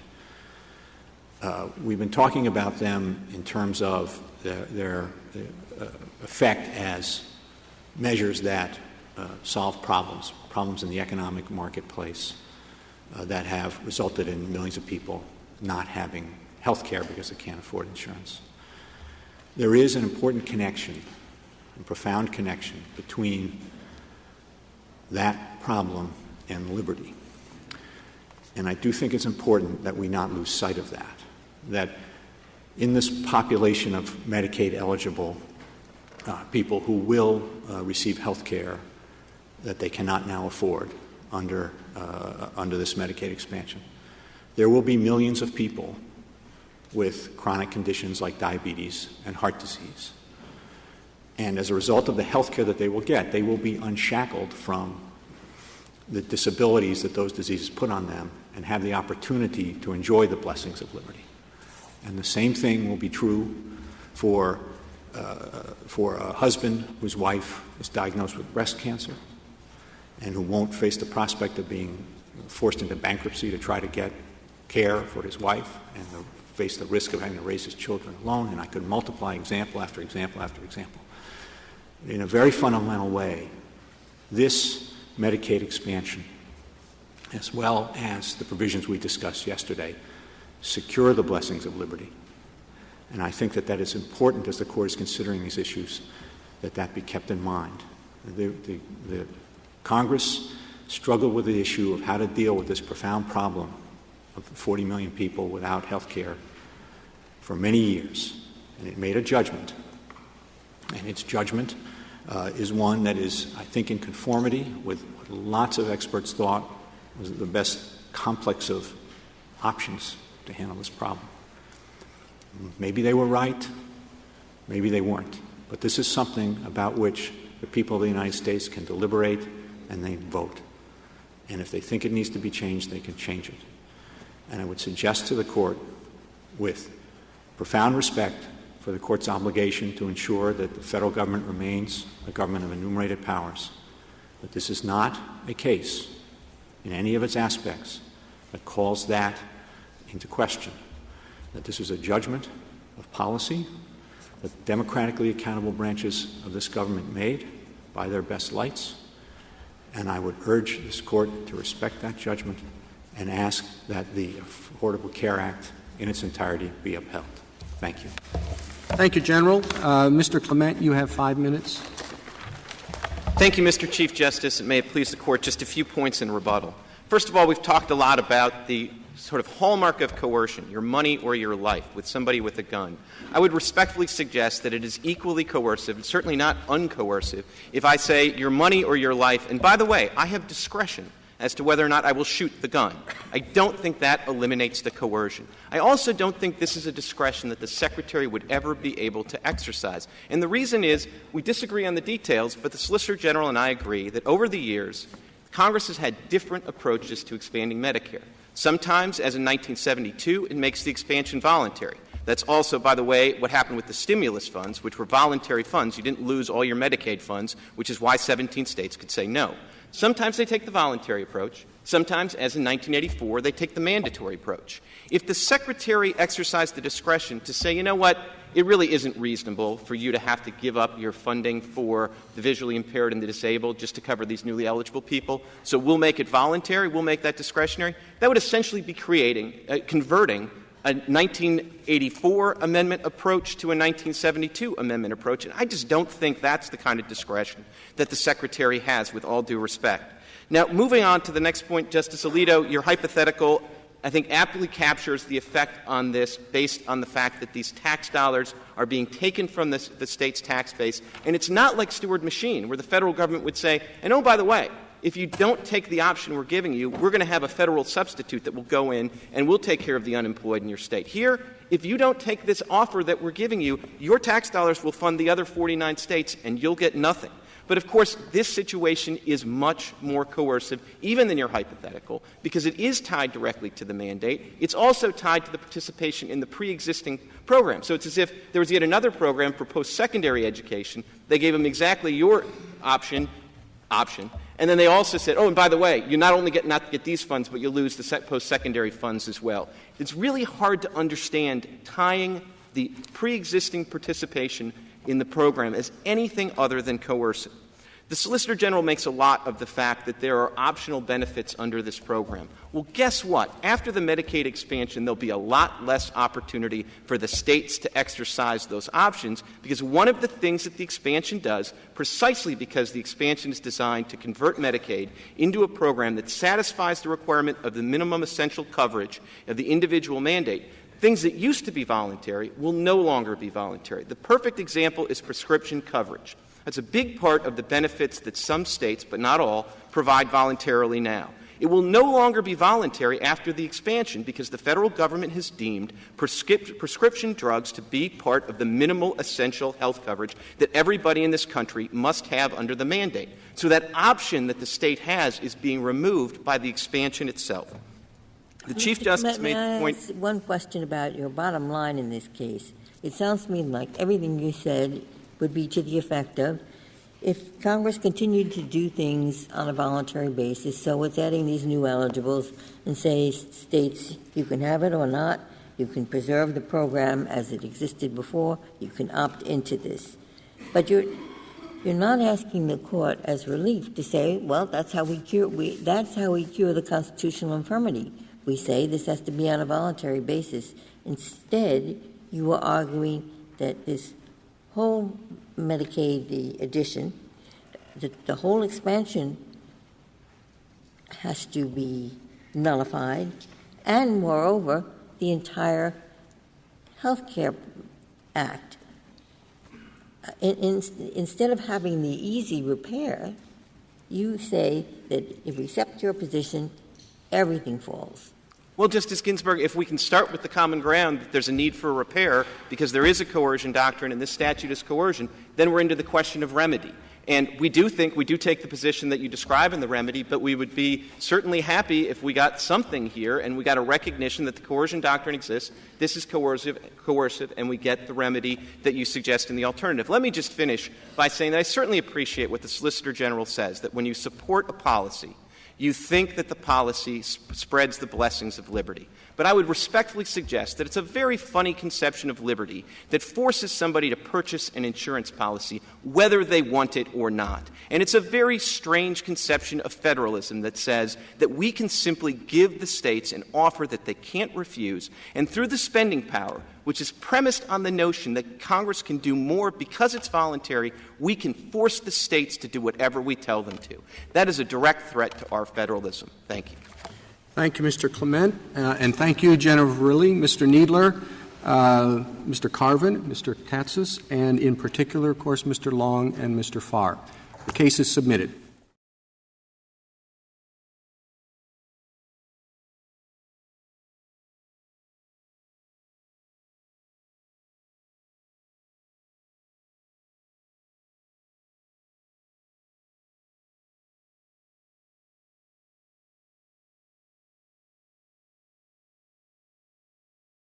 we've been talking about them in terms of their effect as measures that solve problems in the economic marketplace that have resulted in millions of people not having health care because they can't afford insurance. There is an important connection, a profound connection between that problem and liberty. And I do think it's important that we not lose sight of that in this population of Medicaid-eligible people who will receive health care that they cannot now afford under this Medicaid expansion, there will be millions of people with chronic conditions like diabetes and heart disease. And as a result of the health care that they will get, they will be unshackled from the disabilities that those diseases put on them and have the opportunity to enjoy the blessings of liberty. And the same thing will be true for a husband whose wife is diagnosed with breast cancer and who won't face the prospect of being forced into bankruptcy to try to get care for his wife and face the risk of having to raise his children alone. And I could multiply example after example after example. In a very fundamental way, this Medicaid expansion, as well as the provisions we discussed yesterday, secure the blessings of liberty. And I think that is important as the Court is considering these issues, that be kept in mind. The Congress struggled with the issue of how to deal with this profound problem of 40 million people without health care for many years. And it made a judgment. And its judgment is one that is, I think, in conformity with what lots of experts thought was the best complex of options to handle this problem. Maybe they were right, maybe they weren't. But this is something about which the people of the United States can deliberate and they vote. And if they think it needs to be changed, they can change it. And I would suggest to the Court, with profound respect for the Court's obligation to ensure that the federal government remains a government of enumerated powers, that this is not a case in any of its aspects that calls that into question, that this is a judgment of policy that democratically accountable branches of this government made by their best lights, and I would urge this Court to respect that judgment and ask that the Affordable Care Act in its entirety be upheld. Thank you. Thank you, General. Mr. Clement, you have 5 minutes. Thank you, Mr. Chief Justice, and may it please the Court, just a few points in rebuttal. First of all, we've talked a lot about the sort of hallmark of coercion, your money or your life, with somebody with a gun. I would respectfully suggest that it is equally coercive, and certainly not uncoercive, if I say your money or your life, and by the way, I have discretion as to whether or not I will shoot the gun. I don't think that eliminates the coercion. I also don't think this is a discretion that the Secretary would ever be able to exercise. And the reason is we disagree on the details, but the Solicitor General and I agree that over the years, Congress has had different approaches to expanding Medicare. Sometimes, as in 1972, it makes the expansion voluntary. That's also, by the way, what happened with the stimulus funds, which were voluntary funds. You didn't lose all your Medicaid funds, which is why 17 states could say no. Sometimes they take the voluntary approach. Sometimes, as in 1984, they take the mandatory approach. If the Secretary exercised the discretion to say, you know what, it really isn't reasonable for you to have to give up your funding for the visually impaired and the disabled just to cover these newly eligible people, so we'll make it voluntary, we'll make that discretionary, that would essentially be converting a 1984 amendment approach to a 1972 amendment approach, and I just don't think that's the kind of discretion that the Secretary has, with all due respect. Now, moving on to the next point, Justice Alito, your hypothetical, I think, aptly captures the effect on this based on the fact that these tax dollars are being taken from the state's tax base, and it's not like Steward Machine, where the federal government would say, and oh, by the way, if you don't take the option we're giving you, we're going to have a federal substitute that will go in and we'll take care of the unemployed in your state. Here, if you don't take this offer that we're giving you, your tax dollars will fund the other 49 states and you'll get nothing. But, of course, this situation is much more coercive, even than your hypothetical, because it is tied directly to the mandate. It's also tied to the participation in the pre-existing program. So it's as if there was yet another program for post-secondary education. They gave them exactly your option, and then they also said, oh, and by the way, you not only get not get these funds, but you'll lose the post-secondary funds as well. It's really hard to understand tying the pre-existing participation in the program as anything other than coercive. The Solicitor General makes a lot of the fact that there are optional benefits under this program. Well, guess what? After the Medicaid expansion, there'll be a lot less opportunity for the states to exercise those options, because one of the things that the expansion does, precisely because the expansion is designed to convert Medicaid into a program that satisfies the requirement of the minimum essential coverage of the individual mandate, things that used to be voluntary will no longer be voluntary. The perfect example is prescription coverage. That's a big part of the benefits that some states, but not all, provide voluntarily now. It will no longer be voluntary after the expansion because the federal government has deemed prescription drugs to be part of the minimal essential health coverage that everybody in this country must have under the mandate. So that option that the state has is being removed by the expansion itself. The Chief Justice made the point. Ask one question about your bottom line in this case. It sounds to me like everything you said would be to the effect of, if Congress continued to do things on a voluntary basis, so it's adding these new eligibles and say, states, you can have it or not, you can preserve the program as it existed before, you can opt into this. But you're not asking the court as relief to say, well, that's how we cure the constitutional infirmity. We say this has to be on a voluntary basis. Instead, you are arguing that this whole Medicaid, the addition, the whole expansion has to be nullified, and moreover, the entire Health Care Act. Instead of having the easy repair, you say that if we accept your position, everything falls. Well, Justice Ginsburg, if we can start with the common ground that there's a need for a repair because there is a coercion doctrine and this statute is coercion, then we're into the question of remedy. And we do take the position that you describe in the remedy, but we would be certainly happy if we got something here and we got a recognition that the coercion doctrine exists, this is coercive, and we get the remedy that you suggest in the alternative. Let me just finish by saying that I certainly appreciate what the Solicitor General says, that when you support a policy, you think that the policy spreads the blessings of liberty. But I would respectfully suggest that it's a very funny conception of liberty that forces somebody to purchase an insurance policy whether they want it or not. And it's a very strange conception of federalism that says that we can simply give the states an offer that they can't refuse, and through the spending power, which is premised on the notion that Congress can do more because it's voluntary, we can force the states to do whatever we tell them to. That is a direct threat to our federalism. Thank you. Thank you, Mr. Clement, and thank you, General Verrilli, Mr. Kneedler, Mr. Carvin, Mr. Katsas, and in particular, of course, Mr. Long and Mr. Farr. The case is submitted.